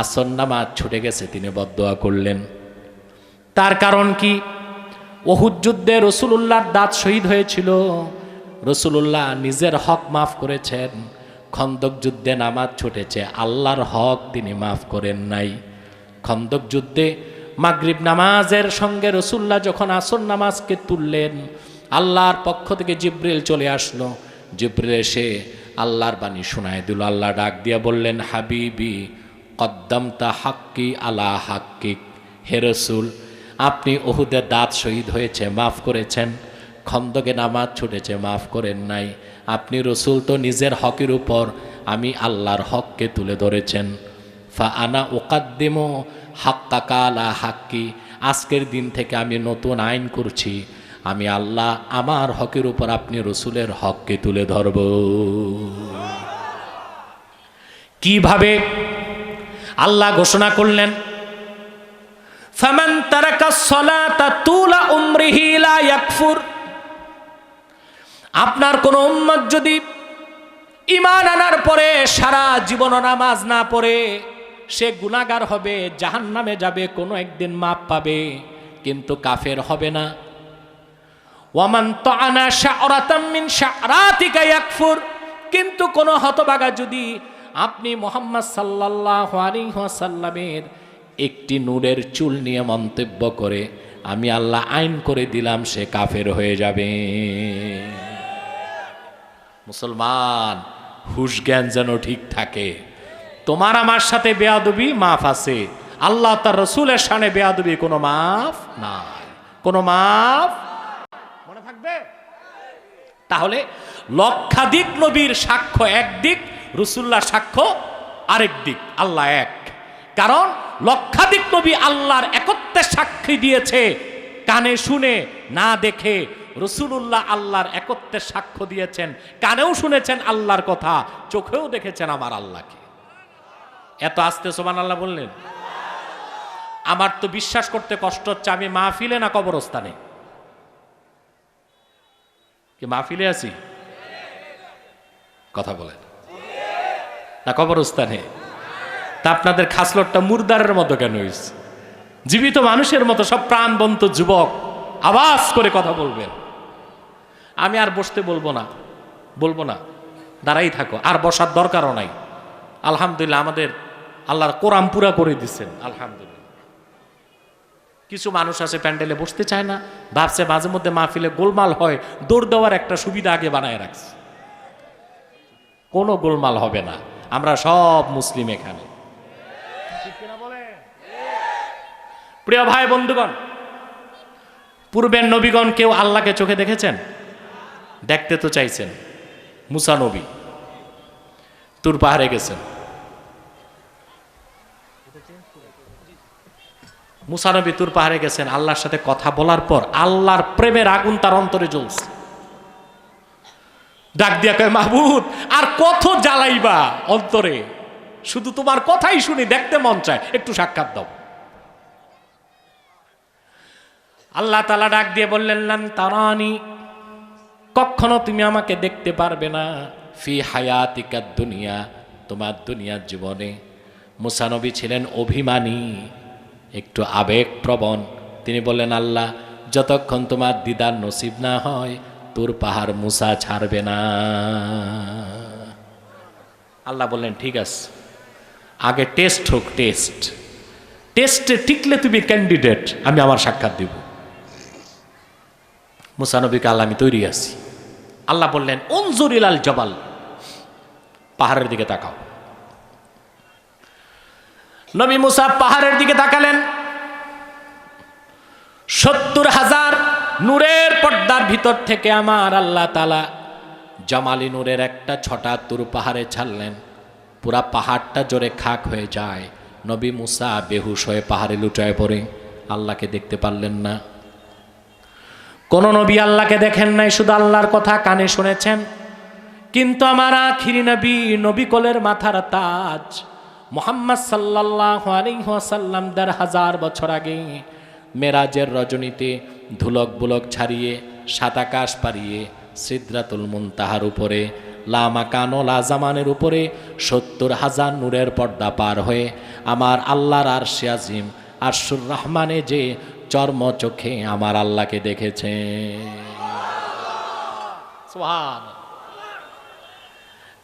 আসর নামাজ ছুটে গেছে, তিনি বদদোয়া করলেন। তার কারণ কি? উহুদ যুদ্ধে রাসূলুল্লাহর দাঁত শহীদ হয়েছিল, রাসূলুল্লাহ নিজের হক মাফ করেছেন। খন্দক যুদ্ধে নামাজ ছুটেছে, আল্লাহর হক তিনি মাফ করেন নাই। খন্দক যুদ্ধে মাগরিব নামাজের সঙ্গে রাসূলুল্লাহ যখন আসর নামাজকে তুললেন, আল্লাহর পক্ষ থেকে জিবরিল চলে আসলো। জিবরিল এসে আল্লাহর বাণী শোনায় দিল। আল্লাহ ডাক দিয়ে বললেন, হাবিবি কদ্দামতা হাক্কি আলা হাক্কিক। হে রাসূল, আপনি উহুদের দাঁত শহীদ হয়েছে, মাফ করেছেন। খন্দকে নামাজ ছুটেছে, মাফ করেন নাই। আপনি রাসূল তো নিজের হকের উপর আমি আল্লাহর হককে তুলে ধরেছেন। ফা আনা উকাদ্দিমু হাক্কাকা আলা হাক্কি। আজকের দিন থেকে আমি নতুন আইন করছি, আমি আল্লাহ আমার হকের উপর আপনি রাসূলের হককে তুলে ধরব। কিভাবে? আল্লাহ ঘোষণা করলেন, ফামান তারাকা সলাতা তুলা উমরিহি লা ইয়াকফুর। আপনার কোন উম্মত যদি ঈমান আনার পরে সারা জীবন নামাজ না পড়ে, সে গুনাহগার হবে, জাহান্নামে যাবে, কোনো একদিন মাপ পাবে, কিন্তু কাফের হবে না। ওয়ামান তাআনা শা'রাতাম মিন শা'রাতিকা ইয়াকফুর। কিন্তু কোন হতভাগা যদি আপনি মুহাম্মদ সাল্লাল্লাহু আলাইহি ওয়াসাল্লামের একটি নূরের চুল নিয়ে মন্তব্য করে, আমি আল্লাহ আইন করে দিলাম সে কাফের হয়ে যাবে। মুসলমান, হুশ জ্ঞান যেন ঠিক থাকে। তোমার আমার সাথে বেয়াদবি মাফ আছে, আল্লাহ তার রাসূলের শানে বেয়াদবি কোনো মাফ নাই, কোনো মাফ মনে থাকবে? তাহলে লক্ষাধিক নবীর সাক্ষ্য একদিক, রাসূলুল্লাহ সাক্ষ্য আরেক দিক। আল্লাহ এক, কারণ লক্ষাধিক নবী আল্লাহর একত্বের সাক্ষী দিয়েছে, কানে শুনে না দেখে। রাসূলুল্লাহ আল্লাহর একত্বের সাক্ষ্য দিয়েছেন, কানেও শুনেছেন আল্লাহর কথা, চোখেও দেখেছেন আমার আল্লাহকে। এত আস্তে সুবহানাল্লাহ বললেন। আমার তো বিশ্বাস করতে কষ্ট হচ্ছে আমি মাহফিলে না কবরস্থানে। কি মাহফিলে আছি? কথা বলেন না কবরস্থানে? তা আপনাদের খাসলটটা মুর্দারের মতো কেন হয়েছে? জীবিত মানুষের মতো সব প্রাণবন্ত যুবক আওয়াজ করে কথা বলবেন। আমি আর বসতে বলবো না, দাঁড়াই থাকো। আর বসার দরকারও নাই। আলহামদুলিল্লাহ, আমাদের আল্লাহর কোরআন পুরা করে দিচ্ছেন, আলহামদুলিল্লাহ। কিছু মানুষ আছে প্যান্ডেলে বসতে চায় না, ভাবছে মাঝে মধ্যে মাহফিলে গোলমাল হয়, দৌড় দেওয়ার একটা সুবিধা আগে বানায় রাখছে। কোনো গোলমাল হবে না, আমরা সব মুসলিম এখানে। প্রিয় ভাই বন্ধুগণ, পূর্বের নবীগণ কেউ আল্লাহকে চোখে দেখেছেন? দেখতে তো চাইছেন। মুসা নবী তুর পাহাড়ে গেছেন। মুসা নবী তুর পাহাড়ে গেছেন, আল্লাহর সাথে কথা বলার পর আল্লাহর প্রেমের আগুন তার অন্তরে জ্বলছে। ডাক দিয়া কয়, মাহবুব আর কত জ্বালাইবা অন্তরে, শুধু তোমার কথাই শুনি, দেখতে মন চায়, একটু সাক্ষাৎ দাও। আল্লাহ তাআলা ডাক দিয়ে বললেন, লান তারানি, কখনো তুমি আমাকে দেখতে পারবে না, ফি হায়াতিকা দুনিয়া, তোমার দুনিয়ার জীবনে। মুসা নবী ছিলেন অভিমানী, একটু আবেগপ্রবণ। তিনি বললেন, আল্লাহ যতক্ষণ তোমার দিদার নসিব না হয় তোর পাহাড় মুসা ছাড়বে না। আল্লাহ বললেন, ঠিক আছে, আগে টেস্ট হোক, টেস্টে টিকলে তুমি ক্যান্ডিডেট, আমি আমার সাক্ষাৎ দিব। মুসা নবীকে আল্লাহ, আমি তৈরি আছি। আল্লাহ বললেন, উনজুর ইলাল জবাল, পাহাড়ের দিকে তাকাও। নবী মুসা পাহাড়ের দিকে তাকালেন। ৭০,০০০ নূরের পর্দার ভিতর থেকে আমার আল্লাহ তাআলা জামালি নূরের একটা ছটা তুর পাহাড়ে ছাড়লেন। পুরা পাহাড়টা জোরে খাক হয়ে যায়। নবী মুসা বেহুশ হয়ে পাহাড়ে লুটায় পড়ে, আল্লাহকে দেখতে পারলেন না। কোন নবী আল্লাহকে দেখেন নাই, শুধু আল্লাহর কথা কানে শুনেছেন। কিন্তু আমার আখিরি নবী, নবী কোলের মাথার তাজ মুহাম্মদ সাল্লাল্লাহু আলাইহি ওয়াসাল্লাম ১,৫০০ বছর আগে মেরাজের রজনীতে ধুলক বুলক ছাড়িয়ে সাত আকাশ পাড়িয়ে সিদরাতুল মুনতাহার উপরে লা মাকান ও লা জামানের উপরে ৭০,০০০ নূরের পর্দা পার হয়ে আমার আল্লাহর আরশে আজিম আরশুর রহমানে যে চর্ম চোখে আমার আল্লাহকে দেখেছে। সুবহানাল্লাহ।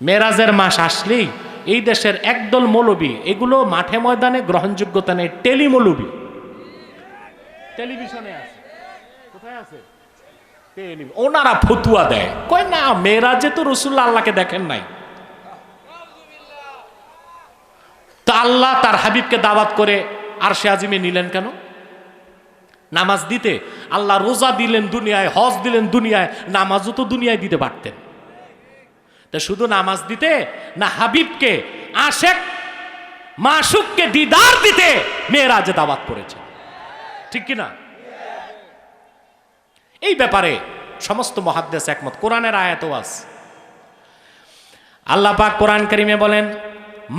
মেরাজের মাস আসলেই এই দেশের একদল মৌলবী, এগুলো মাঠে ময়দানে গ্রহণযোগ্যতা নেই, টেলি মৌলবী, টেলিভিশনে আছে। কোথায় আছে? ওনারা ফতুয়া দেয়, কয় না মেরাজে তো রাসূলুল্লাহ আল্লাহকে দেখেন নাই। তা আল্লাহ তার হাবিবকে দাওয়াত করে আরশে আজিমে নিলেন কেন? নামাজ দিতে। আল্লাহ রোজা দিলেন দুনিয়ায়, হজ দিলেন দুনিয়ায়, নামাজও তো দুনিয়ায় দিতে পারতেন। তা শুধু নামাজ দিতে না, হাবিবকে, আশেক মাশুককে দিদার দিতে মেরাজে দাওয়াত করেছে, ঠিক কিনা? এই ব্যাপারে সমস্ত মুহাদ্দিস একমত, কোরআনের আয়াতও আছে। আল্লাহ পাক কোরআন কারীমে বলেন,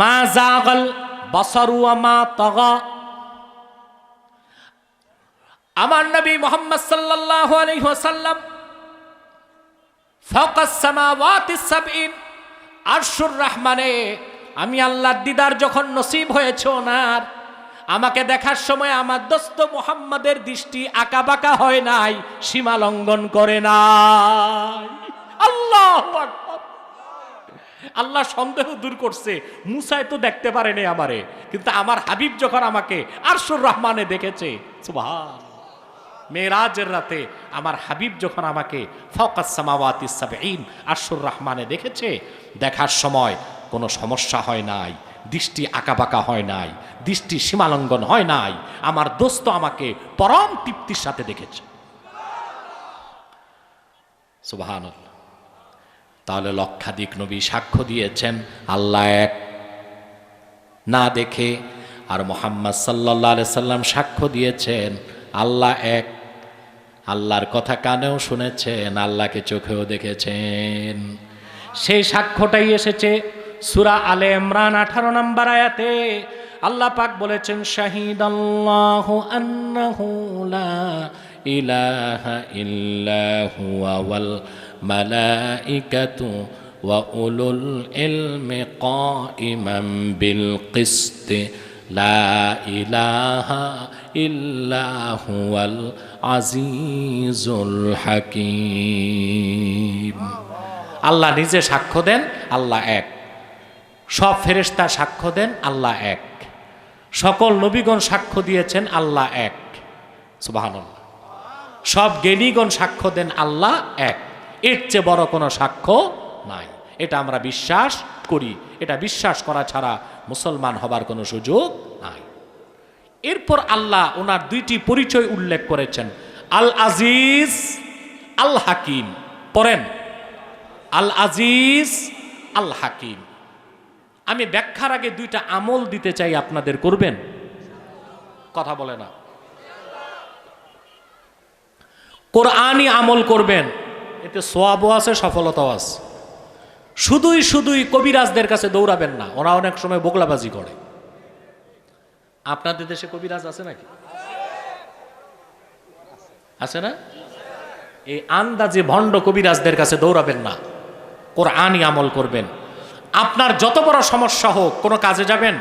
মা যাগাল বাসারু ওয়া মা তাগা। আমার নবী মুহাম্মদ সাল্লাল্লাহু আলাইহি ওয়াসাল্লাম ফাওকাস সামাওয়াতিস সাবঈন, আরশুর রহমানে আমি আল্লাহর দিদার যখন নসিব হয়েছে ওনার, আমাকে দেখার সময় আমার দোস্ত মুহাম্মাদের দৃষ্টি আঁকাবাঁকা হয় নাই, সীমা লঙ্ঘন করে নাই। আল্লাহু আকবার। আল্লাহ সন্দেহ দূর করছে, মুসায় তো দেখতে পারেনি আমারে, কিন্তু আমার হাবিব যখন আমাকে আরশুর রহমানে দেখেছে, সুবহান। মেরাজের রাতে আমার হাবিব যখন আমাকে ফাওকাস সামাওয়াতিস সাবঈন আরশুর রহমানে দেখেছে, দেখার সময় কোনো সমস্যা হয় নাই, দৃষ্টি আঁকাবাঁকা হয় নাই, দৃষ্টি সীমালঙ্ঘন হয় নাই। আমার দোস্ত আমাকে পরম তৃপ্তির সাথে দেখেছে। সুবহানাল্লাহ। তাহলে লক্ষাধিক নবী সাক্ষ্য দিয়েছেন আল্লাহ এক না দেখে, আর মুহাম্মদ সাল্লাল্লাহু আলাইহি সাল্লাম সাক্ষ্য দিয়েছেন আল্লাহ এক। আল্লাহর কথা কানেও শুনেছেন, আল্লাহকে চোখেও দেখেছেন। সেই সাক্ষ্যটাই এসেছে সূরা আলে ইমরান 18 নম্বর আয়াতে। আল্লাহ পাক বলেছেন, শাহিদাল্লাহু আন্নাহু লা ইলাহা ইল্লা হুয়া ওয়াল মালাইকাতু ওয়া উলুল ইলমি কাইমান বিল কিসত লা ইলাহা ইল্লা হুয়াল আজিজুল হাকীম। আল্লাহ নিজে সাক্ষ্য দেন আল্লাহ এক, সব ফেরেশতা সাক্ষ্য দেন আল্লাহ এক, সকল নবীগণ সাক্ষ্য দিয়েছেন আল্লাহ এক। সুবহানাল্লাহ। সব জ্ঞানীগণ সাক্ষ্য দেন আল্লাহ এক। এর চেয়ে বড় কোনো সাক্ষ্য নাই। এটা আমরা বিশ্বাস করি। এটা বিশ্বাস করা ছাড়া মুসলমান হবার কোনো সুযোগ নাই। এরপর আল্লাহ ওনার দুইটি পরিচয় উল্লেখ করেছেন, আল আজিজ, আল হাকিম। পড়েন, আল আজিজ, আল হাকিম। আমি ব্যাখ্যার আগে দুইটা আমল দিতে চাই, আপনাদের করবেন? কথা বলে না। কোরআনি আমল করবেন, এতে সওয়াবও আছে, সফলতাও আছে। শুধুই শুধুই কবিরাজদের কাছে দৌড়াবেন না, ওরা অনেক সময় বোগলাবাজি করে। আপনাদের দেশে কবিরাজ আছে নাকি? আছে না? এই আন্দাজে ভণ্ড কবিরাজদের কাছে দৌড়াবেন না, কোরআনি আমল করবেন। আপনার যত বড় সমস্যা হোক, কোনো কাজে যাবেন,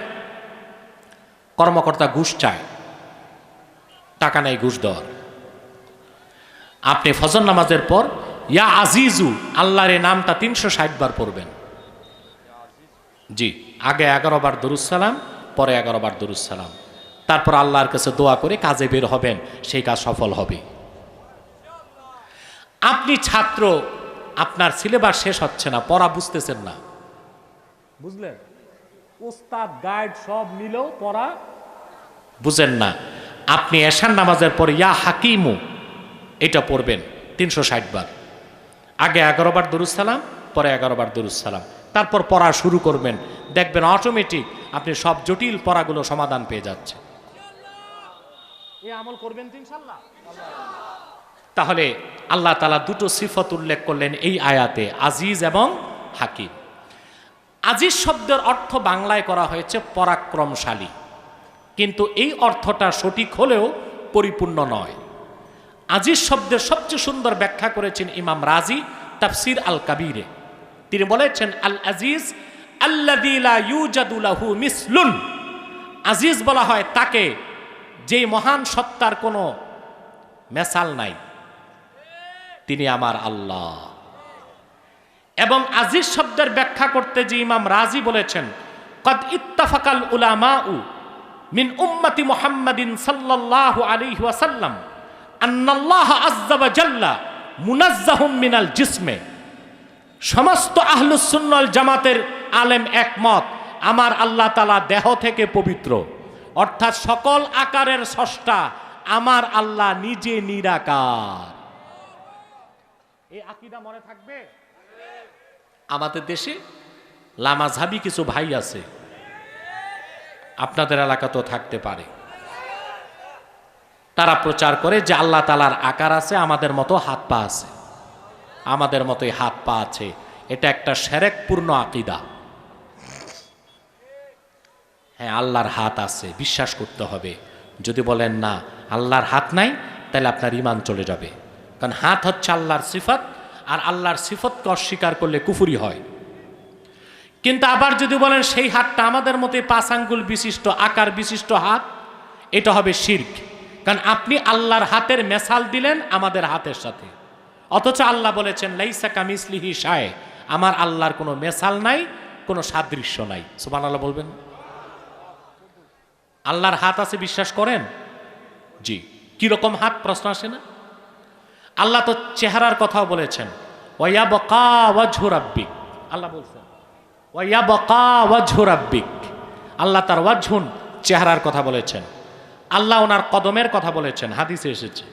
কর্মকর্তা ঘুষ চায়, টাকা নেই ঘুষ দেওয়ার। আপনি ফজর নামাজের পর ইয়া আজিজু আল্লাহর এই নামটা 360 বার পড়বেন। জি, আগে 11 বার দরুদ সালাম, পরে 11 বার দরুদ সালাম। তারপর আল্লাহর কাছে দোয়া করে কাজে বের হবেন, সেই কাজ সফল হবে। আপনি ছাত্র, আপনার সিলেবাস শেষ হচ্ছে না, পড়া বুঝতেছেন না, বুঝলেন? উস্তাদ গাইড সব নিলেও পড়া বুঝেন না। আপনি এশার নামাজের পরে ইয়া হাকিমু এটা পড়বেন 360 বার। আগে 11 বার দরুদ সালাম, পরে 11 বার দরুদ সালাম। তারপর পড়া শুরু করবেন, দেখবেন অটোমেটিক আপনি সব জটিল পড়াগুলো সমাধান পেয়ে যাচ্ছে। এই আমল করবেন তো ইনশাআল্লাহ। তাহলে আল্লাহ তাআলা দুটো সিফত উল্লেখ করলেন এই আয়াতে, আজিজ এবং হাকিম। আজিজ শব্দের অর্থ বাংলায় করা হয়েছে পরাক্রমশালী, কিন্তু এই অর্থটা সঠিক হলেও পরিপূর্ণ নয়। আজিজ শব্দের সবচেয়ে সুন্দর ব্যাখ্যা করেছেন ইমাম রাজি তাফসির আল কাবীরে। তিনি বলেছেন, আল আজিজ আল্লাযী লা ইউজাদু লাহু মিসলুন। আজিজ বলা হয় তাকে যেই মহান সত্তার কোনো মেসাল নাই, তিনি আমার আল্লাহ। এবং আজিজ শব্দের ব্যাখ্যা করতে যে ইমাম রাজি বলেছেন, কদ ইত্তাফাকাল উলামাউ মিন উম্মতি মুহাম্মাদিন সাল্লাল্লাহু আলাইহি ওয়াসাল্লাম আন্নাল্লাহ আযজা ওয়া জাল্লা মুনাজ্জাহুম মিনাল জিসমে। সমস্ত আহলুস সুন্নাহ ওয়াল জামাতের আলেম একমত, আমার আল্লাহ তাআলা দেহ থেকে পবিত্র, অর্থাৎ সকল আকারের স্রষ্টা আমার আল্লাহ নিজে নিরাকার। এই আকীদা মনে থাকবে? আমাদের দেশে লামাযহাবী কিছু ভাই আছে, আপনাদের এলাকাতেও থাকতে পারে। তারা প্রচার করে যে আল্লাহ তাআলার আকার আছে, আমাদের মতো হাত পা আছে, আমাদের মতোই হাত পা আছে। এটা একটা শিরকপূর্ণ আকীদা। হ্যাঁ, আল্লাহর হাত আছে, বিশ্বাস করতে হবে। যদি বলেন না আল্লাহর হাত নাই, তাহলে আপনার ঈমান চলে যাবে। কারণ হাত হচ্ছে আল্লাহর সিফত, আর আল্লাহর সিফতকে অস্বীকার করলে কুফরি হয়। কিন্তু আবার যদি বলেন সেই হাতটা আমাদের মতো 5 আঙ্গুল বিশিষ্ট, আকার বিশিষ্ট হাত, এটা হবে শিরক। কারণ আপনি আল্লাহর হাতের মেসাল দিলেন আমাদের হাতের সাথে, অথচ আল্লাহ বলেছেন লাইসা কামিসলিহি শায়, আমার আল্লাহর কোনো মেসাল নাই, কোনো সাদৃশ্য নাই। সুবহানাল্লাহ বলবেন? আল্লাহর হাত আছে বিশ্বাস করেন? জি। কিরকম হাত প্রশ্ন আসে না? আল্লাহ তো চেহারার কথাও বলেছেন, ওয়ায়াবকা ওয়াজহু রাব্বিক। আল্লাহ বলছেন ওয়ায়াবকা ওয়াজহু রাব্বিক। আল্লাহ তার ওয়াজহুন চেহারার কথা বলেছেন। আল্লাহ ওনার কদমের কথা বলেছেন, হাদিসে এসেছে।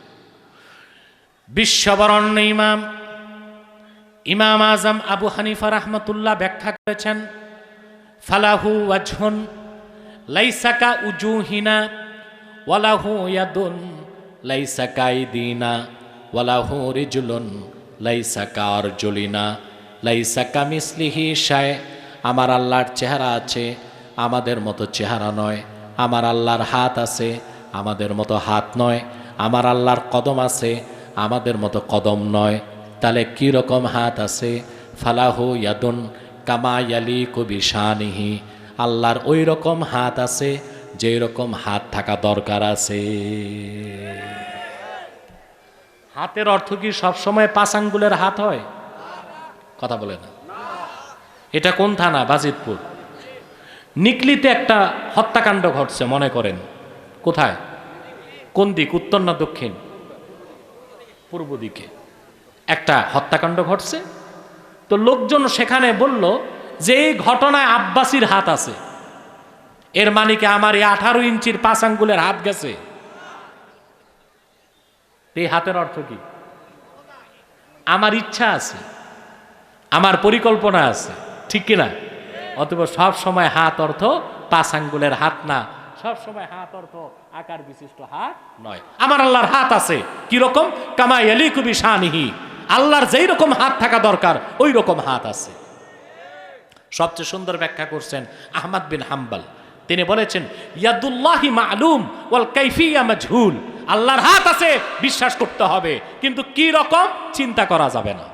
বিশ্ববরণ্য ইমাম ইমাম আজম আবু হানিফা রাহমাতুল্লাহ ব্যাখ্যা করেছেন, ফালাহু ওয়াজহুন লাইসা কা উজুহিনা ওয়ালাহু ইয়াদুন লাইসা কা আইদিনা ওয়ালাহু রিজলুন লাইসা কা আরজুলিনা লাইসা কা মিসলিহি শাই। আমার আল্লাহর চেহারা আছে, আমাদের মতো চেহারা নয়। আমার আল্লাহর হাত আছে, আমাদের মতো হাত নয়। আমার আল্লাহর কদম আছে, আমাদের মতো কদম নয়। তাহলে কি রকম হাত আছে? ফালাহু ইয়াদুন কামা ইয়ালিকু বিশানিহি। আল্লাহর ওই রকম হাত আছে যেই রকম হাত থাকা দরকার আছে। হাতের অর্থ কি সবসময় 5 আঙ্গুলের হাত হয়? কথা বলে না। এটা কোন থানা? বাজিতপুর। নিকলিতে একটা হত্যাকাণ্ড ঘটছে মনে করেন। কোথায়? কোন দিক? উত্তর না দক্ষিণ? পূর্ব দিকে একটা হত্যাকাণ্ড ঘটছে। তো লোকজন সেখানে বলল যে এই ঘটনায় আব্বাসির হাত আছে। এর মানে কি আমার এই 18 ইঞ্চির 5 আঙ্গুলের হাত গেছে? এই হাতের অর্থ কি? আমার ইচ্ছা আছে, আমার পরিকল্পনা আছে, ঠিক কিনা? অথবা সব সময় হাত অর্থ 5 আঙ্গুলের হাত না, সব সময় হাত অর্থ আকার বিশিষ্ট হাত নয়। আমার আল্লাহর হাত আছে কি রকম? কামা ইয়ালিকু বিশানিহি। আল্লাহর যেই রকম হাত থাকা দরকার ওই রকম হাত আছে। সবচেয়ে সুন্দর ব্যাখ্যা করছেন আহমদ বিন হাম্বল। তিনি বলেছেন, ইয়াদুল্লাহি মা'লুম ওয়াল কাইফিয়া মাজহুল। আল্লাহর হাত আছে বিশ্বাস করতে হবে, কিন্তু কি রকম চিন্তা করা যাবে না।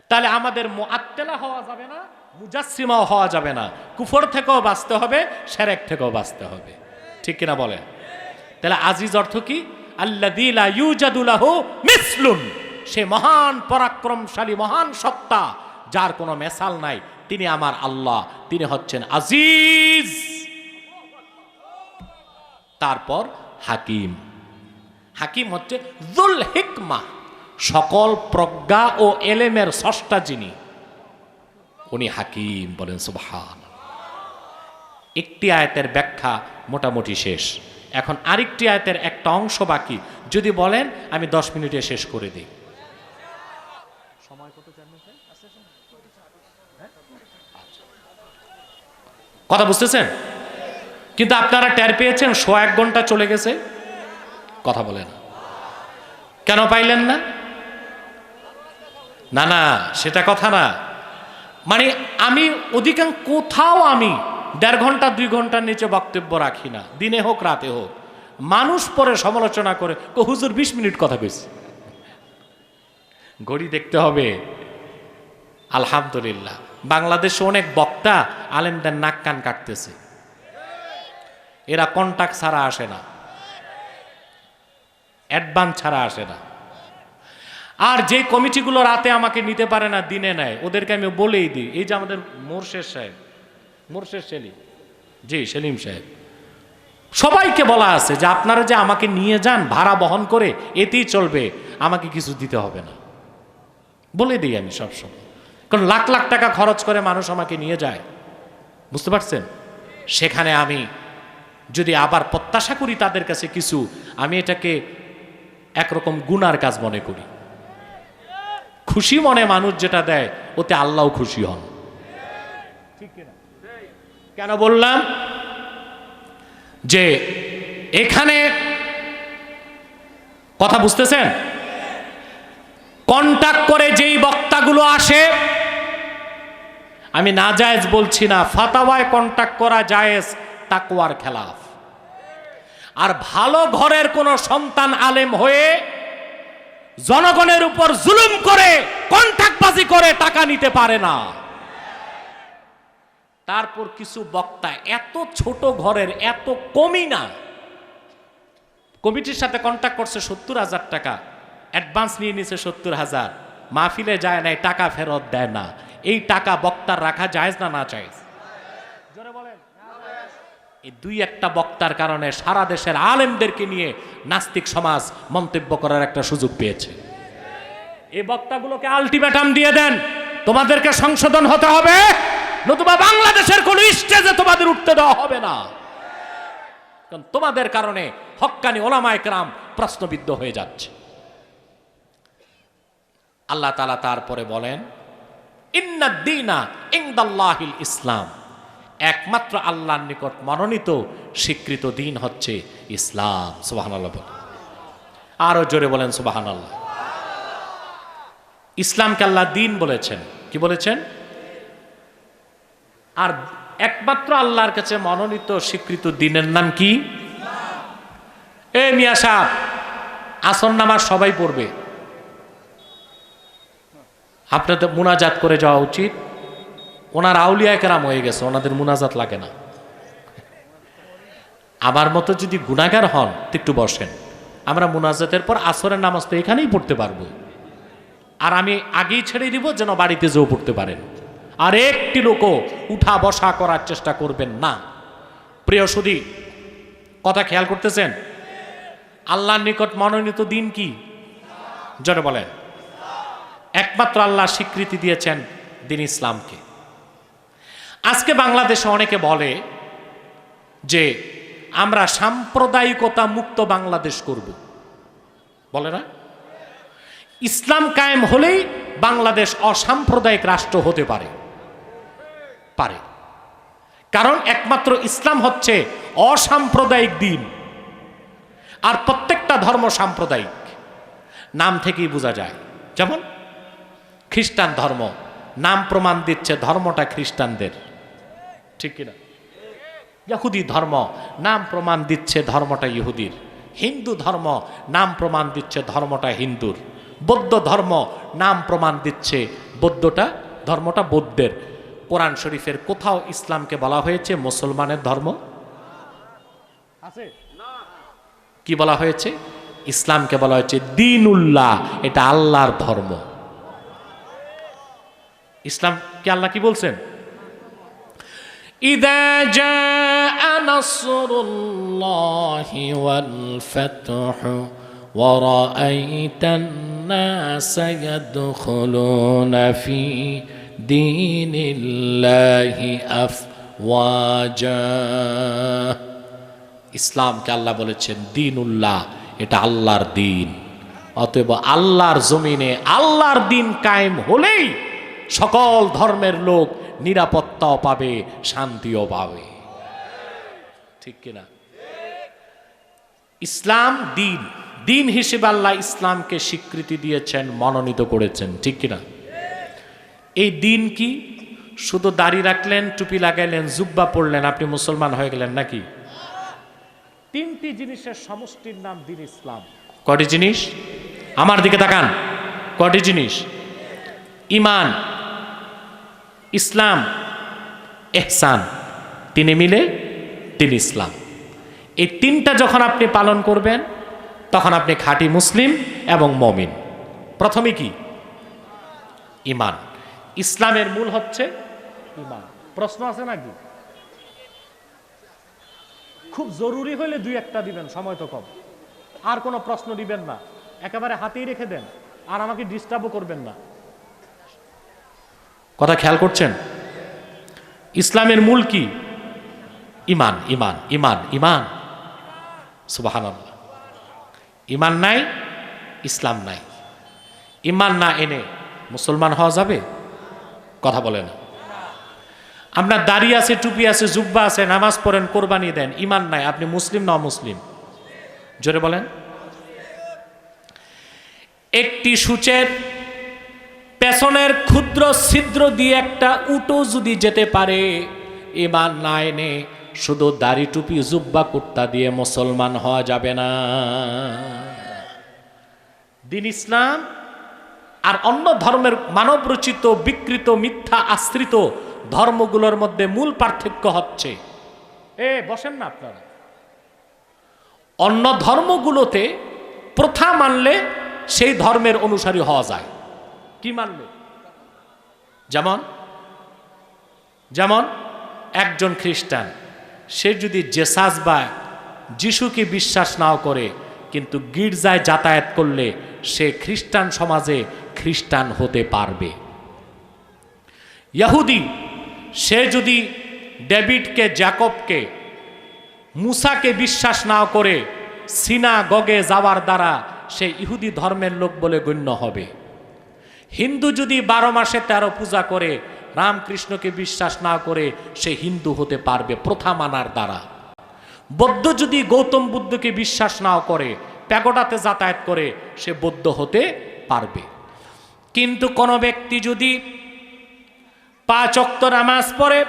তাহলে আমাদের মুআত্তিলা হওয়া যাবে না, মুজাসসিমাও হওয়া যাবে না। কুফর থেকেও বাঁচতে হবে, শিরক থেকেও বাঁচতে হবে, ঠিক কিনা বলেন? তাহলে আজিজ অর্থ কি? আল্লাযী লা ইউজাদু লাহু মিসলুন। সে মহান পরাক্রমশালী মহান সত্তা যার কোনো মেসাল নাই, তিনি আমার আল্লাহ, তিনি হচ্ছেন আজিজ। তারপর হাকিম। হাকিম হচ্ছে যুল হিকমা, সকল প্রজ্ঞা ও এলেমের স্রষ্টা যিনি, উনি হাকিম। বলেন সুবহানাল্লাহ। একটি আয়াতের ব্যাখ্যা মোটামুটি শেষ। এখন আরেকটি আয়াতের একটা অংশ বাকি, যদি বলেন আমি 10 মিনিটে শেষ করে দিই। সময় কত? 4 মিনিট। কথা বুঝতেছেন? কিন্তু আপনারা টের পেয়েছেন 1 ঘন্টা চলে গেছে। কথা বলেন কেন? পাইলেন না? না না, সেটা কথা না। মানে আমি অধিকাংশ কোথাও আমি 1.5 ঘন্টা 2 ঘন্টার নিচে বক্তব্য রাখি না, দিনে হোক রাতে হোক। মানুষ পরে সমালোচনা করে, হুজুর 20 মিনিট কথা কইছে। ঘড়ি দেখতে হবে। আলহামদুলিল্লাহ, বাংলাদেশে অনেক বক্তা আলেমদের নাক কান কাটতেছে। এরা কন্টাক্ট ছাড়া আসে না, অ্যাডভান্স ছাড়া আসে না। আর যে কমিটিগুলো রাতে আমাকে নিতে পারে না, দিনে নেয়, ওদেরকে আমি বলেই দিই। এই যে আমাদের মোরশেদ সাহেব, মোরশেদ সেলিম, জি সেলিম সাহেব, সবাইকে বলা আছে যে আপনারা যে আমাকে নিয়ে যান ভাড়া বহন করে, এতেই চলবে, আমাকে কিছু দিতে হবে না। বলে দিই আমি সবসময়, কারণ লাখ লাখ টাকা খরচ করে মানুষ আমাকে নিয়ে যায়, বুঝতে পারছেন? সেখানে আমি যদি আবার প্রত্যাশা করি তাদের কাছে কিছু, আমি এটাকে একরকম গুনার কাজ মনে করি। খুশি মনে মানুষ যেটা দেয়, ওতে আল্লাহও খুশি হন, ঠিক কিনা? কেন বললাম যে এখানে কথা বুঝতেছেন? কন্টাক্ট করে যেই বক্তাগুলো আসে, আমি নাজায়েজ বলছি না, ফাতাওয়ায় কন্টাক্ট করা জায়েজ, তাকওয়ার খেলাফ। আর ভালো ঘরের কোন সন্তান আলেম হয়ে জনগণের উপর জুলুম করে কন্টাক্টবাজি করে টাকা নিতে পারে না। তারপর কিছু বক্তা এত ছোট ঘরের, এত কমই না, কমিটির সাথে কন্টাক্ট করছে 70,000 টাকা, অ্যাডভান্স নিয়ে নিছে 70,000, মাহফিলে যায় নাই, টাকা ফেরত দেয় না। এই টাকা বক্তার রাখা জায়েজ না না জায়েজ? জোরে বলেন। এই 2-1টা বক্তার কারণে সারা দেশের আলেমদেরকে নিয়ে নাস্তিক সমাজ মন্তব্য করার একটা সুযোগ পেয়েছে। এই বক্তাগুলোকে আলটিমেটাম দিয়ে দেন, তোমাদেরকে সংশোধন হতে হবে, নতুবা বাংলাদেশের কোন স্টেজে তোমাদের উঠতে দেওয়া হবে না। কারণ তোমাদের কারণে হক্কানি ওলামায়ে কেরাম প্রশ্নবিদ্ধ হয়ে যাচ্ছে। আল্লাহ তাআলা তারপরে বলেন, ইন্নাদ দীনা ইনদাল্লাহিল ইসলাম, একমাত্র আল্লাহর নিকট মনোনীত স্বীকৃত দিন হচ্ছে ইসলাম। সুবহানাল্লাহ বলেন, আরো জোরে বলেন সুবহানাল্লাহ। ইসলামকে আল্লাহ দিন বলেছেন, কি বলেছেন? আর একমাত্র আল্লাহর কাছে মনোনীত স্বীকৃত দিনের নাম কি? এ মিয়া সাহেব, আসর নামাজ সবাই পড়বে, আপনাদের মুনাজাত করে যাওয়া উচিত। ওনার আউলিয়া কেরাম হয়ে গেছে, ওনাদের মুনাজাত লাগে না। আমার মতো যদি গুনাহগার হন তো একটু বসেন, আমরা মুনাজাতের পর আসরের নামাজ তো এখানেই পড়তে পারবো। আর আমি আগেই ছেড়ে দিব যেন বাড়িতে যেও পড়তে পারেন। আর একটি লোকও উঠা বসা করার চেষ্টা করবেন না। প্রিয় সুধী, কথা খেয়াল করতেছেন? আল্লাহর নিকট মনোনীত দিন কি? জোরে বলেন। একমাত্র আল্লাহ স্বীকৃতি দিয়েছেন দিন ইসলামকে। আজকে বাংলাদেশে অনেকে বলে যে আমরা সাম্প্রদায়িকতা মুক্ত বাংলাদেশ করব, বলে না? ইসলাম কায়েম হলেই বাংলাদেশ অসাম্প্রদায়িক রাষ্ট্র হতে পারে। কারণ একমাত্র ইসলাম হচ্ছে অসাম্প্রদায়িক দিন, আর প্রত্যেকটা ধর্ম সাম্প্রদায়িক, নাম থেকেই বোঝা যায়। যেমন খ্রিস্টান ধর্ম, নাম প্রমাণ দিচ্ছে ধর্মটা খ্রিস্টানদের, ঠিক কিনা? ইহুদি ধর্ম, নাম প্রমাণ দিচ্ছে ধর্মটা ইহুদির। হিন্দু ধর্ম, নাম প্রমাণ দিচ্ছে ধর্মটা হিন্দুর। বৌদ্ধ ধর্ম, নাম প্রমাণ দিচ্ছে ধর্মটা বৌদ্ধের। কোরআন শরীফের কোথাও ইসলামকে বলা হয়েছে মুসলমানের ধর্ম আছে? কি বলা হয়েছে? ইসলামকে বলা হয়েছে দ্বীনুল্লাহ, এটা আল্লাহর ধর্ম। ইসলাম কি আল্লাহ কি বলছেন? ইযা জাআ নাসরুল্লাহি ওয়াল ফাতহু ওয়া রাআইতান নাসা ইয়াদখুলুনা ফি দীনিল্লাহি আফওয়াজা। ইসলামকে আল্লাহ বলেছেন দ্বীনুল্লাহ, এটা আল্লাহর দিন। অতএব আল্লাহর জমিনে আল্লাহর দিন কায়েম হলেই সকল ধর্মের লোক নিরাপত্তাও পাবে, শান্তিও পাবে, ঠিক কিনা? ইসলাম দিন, দিন হিসেবে আল্লাহ ইসলামকে স্বীকৃতি দিয়েছেন, মনোনীত করেছেন, ঠিক কিনা? এই দিন কি শুধু দাড়ি রাখলেন, টুপি লাগাইলেন, জুব্বা পড়লেন, আপনি মুসলমান হয়ে গেলেন নাকি? তিনটি জিনিসের সমষ্টির নাম দিন ইসলাম। কয়টি জিনিস? আমার দিকে তাকান। কয়টি জিনিস? ঈমান, ইসলাম, ইহসান, তিনে মিলে দিন ইসলাম। এই তিনটা যখন আপনি পালন করবেন তখন আপনি খাঁটি মুসলিম এবং মুমিন। প্রথমে কি? ঈমান। ইসলামের মূল হচ্ছে ঈমান। প্রশ্ন আছে নাকি? খুব জরুরি হলে দুই একটা দিবেন, সময় তো কম। আর কোনো প্রশ্ন দিবেন না, একেবারে হাতেই রেখে দেন, আর আমাকে ডিস্টার্বও করবেন না। কথা খেয়াল করছেন? ইসলামের মূল কি? ঈমান, ঈমান, ঈমান, ঈমান। সুবহানাল্লাহ। ঈমান নাই, ইসলাম নাই। ঈমান না এনে মুসলমান হওয়া যাবে? কথা বলে না। আপনার দাড়ি আছে, টুপি আছে, জুব্বা আছে, নামাজ পড়েন, কোরবানি দেন, ঈমান নাই, আপনি মুসলিম না অমুসলিম? জোরে বলেন। একটি সূচের পেছনের ক্ষুদ্র ছিদ্র দিয়ে একটা উটো যদি যেতে পারে, ঈমান না এনে শুধু দাড়ি টুপি জুব্বা কুর্তা দিয়ে মুসলমান হওয়া যাবে না। দিন ইসলাম আর অন্য ধর্মের মানবরচিত, বিকৃত, মিথ্যা আশ্রিত ধর্মগুলোর মধ্যে মূল পার্থক্য হচ্ছে, বসেন না আপনারা, অন্য ধর্মগুলোতে প্রথা মানলে সেই ধর্মের অনুসারী হওয়া যায়। কি মানলে? যেমন একজন খ্রিস্টান, সে যদি জেসাস বা যিশুকে বিশ্বাস নাও করে, কিন্তু গির্জায় যাতায়াত করলে সে খ্রিস্টান সমাজে খ্রিস্টান হতে পারবে। ইহুদি, সে যদি ডেভিডকে, জ্যাকবকে, মুসাকে বিশ্বাস না করে সিনাগগে যাওয়ার দ্বারা সে ইহুদি ধর্মের লোক বলে গণ্য হবে। হিন্দু যদি 12 মাসে 13 পূজা করে, রামকৃষ্ণকে বিশ্বাস না করে, সে হিন্দু হতে পারবে প্রথা মানার দ্বারা। বৌদ্ধ যদি গৌতম বুদ্ধকে বিশ্বাস নাও করে, প্যাগোডাতে যাতায়াত করে, সে বৌদ্ধ হতে পারবে। কিন্তু কোনো ব্যক্তি যদি 5 ওয়াক্ত নামাজ পড়ে,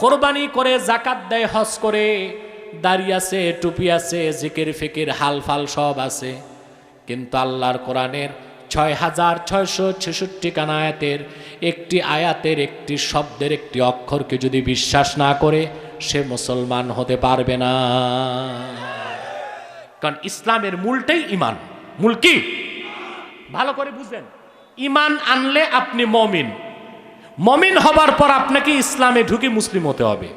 কোরবানি করে, জাকাত দেয়, হজ করে, দাড়ি আছে, টুপি আছে, জিকির ফিকির হালফাল সব আছে, কিন্তু আল্লাহর কোরআনের 6666 খানা আয়াতের একটি আয়াতের একটি শব্দের একটি অক্ষরকে যদি বিশ্বাস না করে, সে মুসলমান হতে পারবে না। কারণ ইসলামের মূলটাই ঈমান। মূল কি? ভালো করে বুঝেন। ঈমান আনলে আপনি মুমিন। মুমিন হবার পর আপনাকে ইসলামে ঢুকে মুসলিম হতে হবে।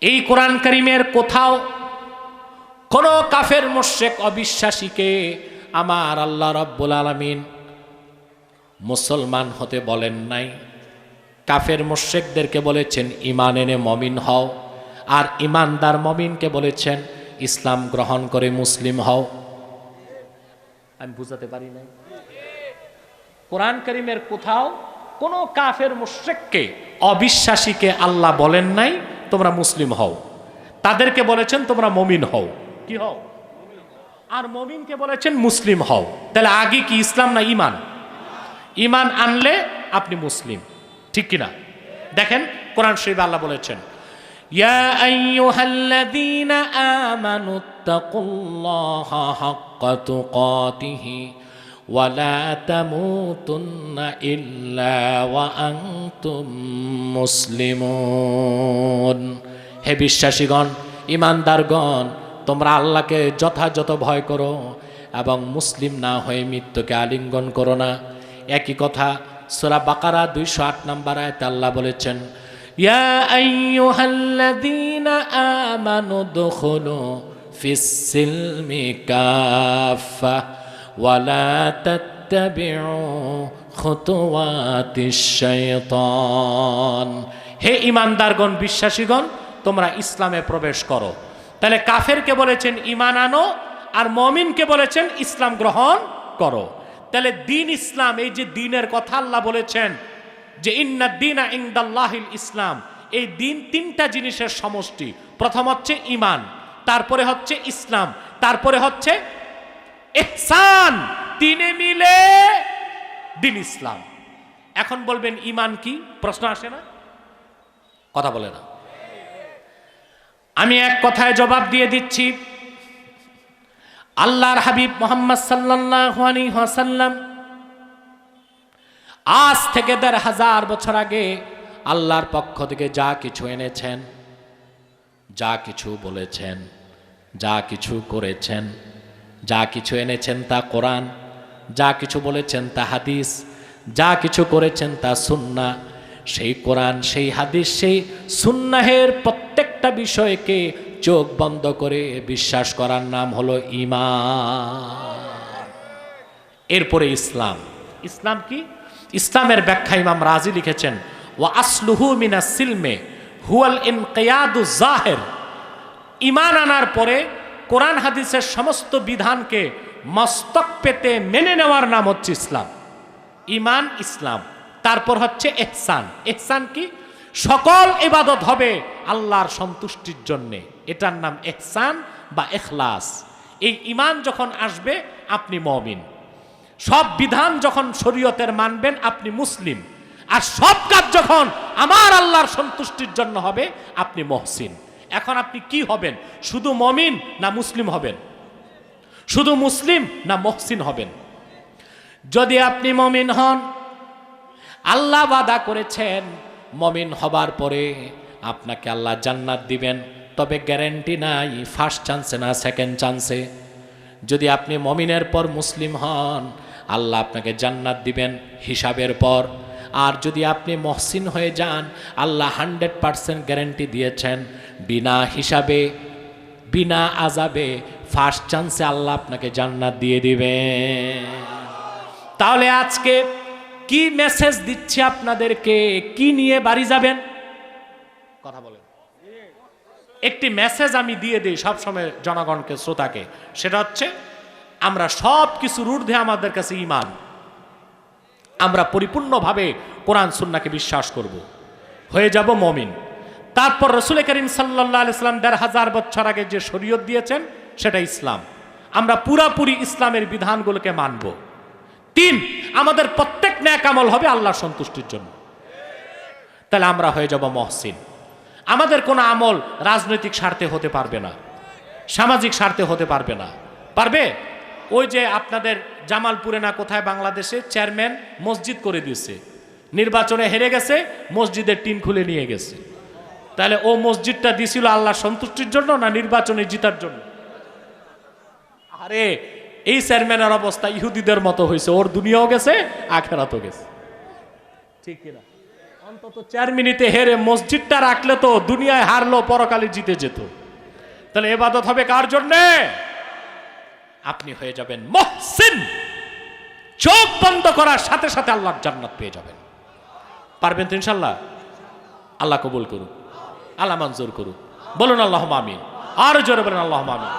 এই কোরআন কারীমের কোথাও কোন কাফের মুশরিক অবিশ্বাসীকে আমার আল্লাহ রাব্বুল আলামিন মুসলমান হতে বলেন নাই। কাফের মুশরিকদেরকে বলেছেন ঈমান এনে মুমিন হও, আর ঈমানদার মুমিনকে বলেছেন ইসলাম গ্রহণ করে মুসলিম হও। আমি বুঝাতে পারি নাই? কোরআন কারীমের কোথাও কোন কাফের মুশরিককে অবিশ্বাসীকে আল্লাহ বলেন নাই তোমরা মুসলিম হও, তাদেরকে বলেছেন তোমরা মুমিন হও। কি হও? আর মুমিনকে বলেছেন মুসলিম হও। তাহলে আগে কি ইসলাম না ঈমান? ঈমান আনলে আপনি মুসলিম, ঠিক কিনা? দেখেন কোরআন শরীফে আল্লাহ বলেছেন, ইয়া আইয়ুহাল্লাযীনা আমানুত্তাকুল্লাহা হাক্কা তুকাতিহি ওয়া লা তামুতুন্না ইল্লা ওয়া আনতুম মুসলিমুন। হে বিশ্বাসীগণ, ঈমানদারগণ, তোমরা আল্লাহকে যথাযথ ভয় করো এবং মুসলিম না হয়ে মৃত্যুকে আলিঙ্গন করো না। একই কথা সূরা বাকারা 208 নম্বর আয়াতে আল্লাহ বলেছেন, ইয়া আইয়ুহাল্লাযীনা আমানু দুখুলু ফিস-সিলমি কাফা ওয়া লা তাত্তাবিউ খুতুওয়াতিশ শাইতান। হে ঈমানদারগণ, বিশ্বাসীগণ, তোমরা ইসলামে প্রবেশ করো। তাহলে কাফেরকে বলেছেন ঈমান আনো, আর মুমিনকে বলেছেন ইসলাম গ্রহণ করো। তাহলে দিন ইসলাম, এই যে দিনের কথা আল্লাহ বলেছেন যে ইন্নাদ দীনা ইনদাল্লাহিল ইসলাম, এই দিন 3টা জিনিসের সমষ্টি। প্রথম হচ্ছে ঈমান, তারপরে হচ্ছে ইসলাম, তারপরে হচ্ছে ইহসান। 3 মিলে দিন ইসলাম। এখন বলবেন ঈমান কি? প্রশ্ন আসে না? কথা বলে না। আমি এক কথায় জবাব দিয়ে দিচ্ছি। আল্লাহর হাবিব মুহাম্মদ সাল্লাল্লাহু আলাইহি ওয়াসাল্লাম আজ থেকে ১৫০০ বছর আগে আল্লাহর পক্ষ থেকে যা কিছু এনেছেন, যা কিছু বলেছেন, যা কিছু করেছেন, যা কিছু এনেছেন তা কোরআন, যা কিছু বলেছেন তা হাদিস, যা কিছু করেছেন তা সুন্নাহ। সেই কোরআন, সেই হাদিস, সেই সুন্নাহের প্রত্যেকটা বিষয়কে চোখ বন্ধ করে বিশ্বাস করার নাম হলো ঈমান। এরপরে ইসলাম। ইসলাম কি? ইসলামের ব্যাখ্যা ইমাম রাজি লিখেছেন, ওয়া আসলুহু মিনাস সিলমে হুয়াল ইনকিয়াদু জাহির। ঈমান আনার পরে কোরআন হাদিসের সমস্ত বিধানকে মস্তক পেতে মেনে নেওয়ার নাম হচ্ছে ইসলাম। ঈমান, ইসলাম, তারপর হচ্ছে ইহসান। ইহসান কি? সকল ইবাদত হবে আল্লাহর সন্তুষ্টির জন্যে, এটার নাম ইহসান বা ইখলাস। এই ঈমান যখন আসবে আপনি মুমিন। সব বিধান যখন শরীয়তের মানবেন আপনি মুসলিম। আর সব কাজ যখন আমার আল্লাহর সন্তুষ্টির জন্য হবে আপনি মুহসিন। এখন আপনি কি হবেন? শুধু মুমিন না মুসলিম হবেন? শুধু মুসলিম না মুহসিন হবেন? যদি আপনি মুমিন হন, আল্লাহ ওয়াদা করেছেন মুমিন হবার পরে আপনাকে আল্লাহ জান্নাত দিবেন, তবে গ্যারান্টি নাই ফার্স্ট চান্সে না সেকেন্ড চান্সে। যদি আপনি মুমিনের পর মুসলিম হন, আল্লাহ আপনাকে জান্নাত দিবেন হিসাবের পর। আর যদি আপনি মুহসিন হয়ে যান, আল্লাহ 100% গ্যারান্টি দিয়েছেন বিনা হিসাবে, বিনা আযাবে, ফার্স্ট চান্সে আল্লাহ আপনাকে জান্নাত দিয়ে দিবেন। তাহলে আজকে কি মেসেজ দিচ্ছে আপনাদেরকে? কি নিয়ে বাড়ি যাবেন? কথা বলেন। একটি মেসেজ আমি দিয়ে দিই সবসময় জনগণকে, শ্রোতাকে। সেটা হচ্ছে আমরা সব কিছুর ঊর্ধ্বে আমাদের কাছে ঈমান। আমরা পরিপূর্ণভাবে কোরআন সুন্নাহকে বিশ্বাস করব, হয়ে যাব মমিন। তারপর রসুল করিম সাল্লাল্লাহু আলাইহি সাল্লাম ১৫০০ বছর আগে যে শরীয়ত দিয়েছেন সেটা ইসলাম, আমরা পুরাপুরি ইসলামের বিধানগুলোকে মানব। ৩, আমাদের প্রত্যেক নেক আমল হবে আল্লাহর সন্তুষ্টির জন্য, তাহলে আমরা হয়ে যাব মহসিন। আমাদের কোনো আমল রাজনৈতিক স্বার্থে হতে পারবে না, সামাজিক স্বার্থে হতে পারবে না। পারবে? ওই যে আপনাদের জামালপুরে না কোথায় বাংলাদেশে চেয়ারম্যান মসজিদ করে দিয়েছে, নির্বাচনে হেরে গেছে, মসজিদের টিন খুলে নিয়ে গেছে। তাহলে ও মসজিদটা দিছিল আল্লাহর সন্তুষ্টির জন্য না নির্বাচনে জিতার জন্য? আরে এই চেয়ারম্যানের অবস্থা ইহুদিদের মতো হয়েছে, ওর দুনিয়াও গেছে আখেরাতও গেছে, ঠিক কিনা? অন্তত 4 মিনিটে হেরে মসজিদটা রাখলে তো দুনিয়ায় হারলো পরকালে জিতে যেত। তাহলে ইবাদত হবে কার জন্যে? আপনি হয়ে যাবেন মুহসিন, চোখ বন্ধ করার সাথে সাথে আল্লাহর জান্নাত পেয়ে যাবেন। পারবেন তো ইনশাআল্লাহ? আল্লাহ কবুল করুন, আল্লাহ মঞ্জুর করুন। বলুন আল্লাহুম্মা আমিন, আর জোরে বলেন আল্লাহুম্মা আমিন।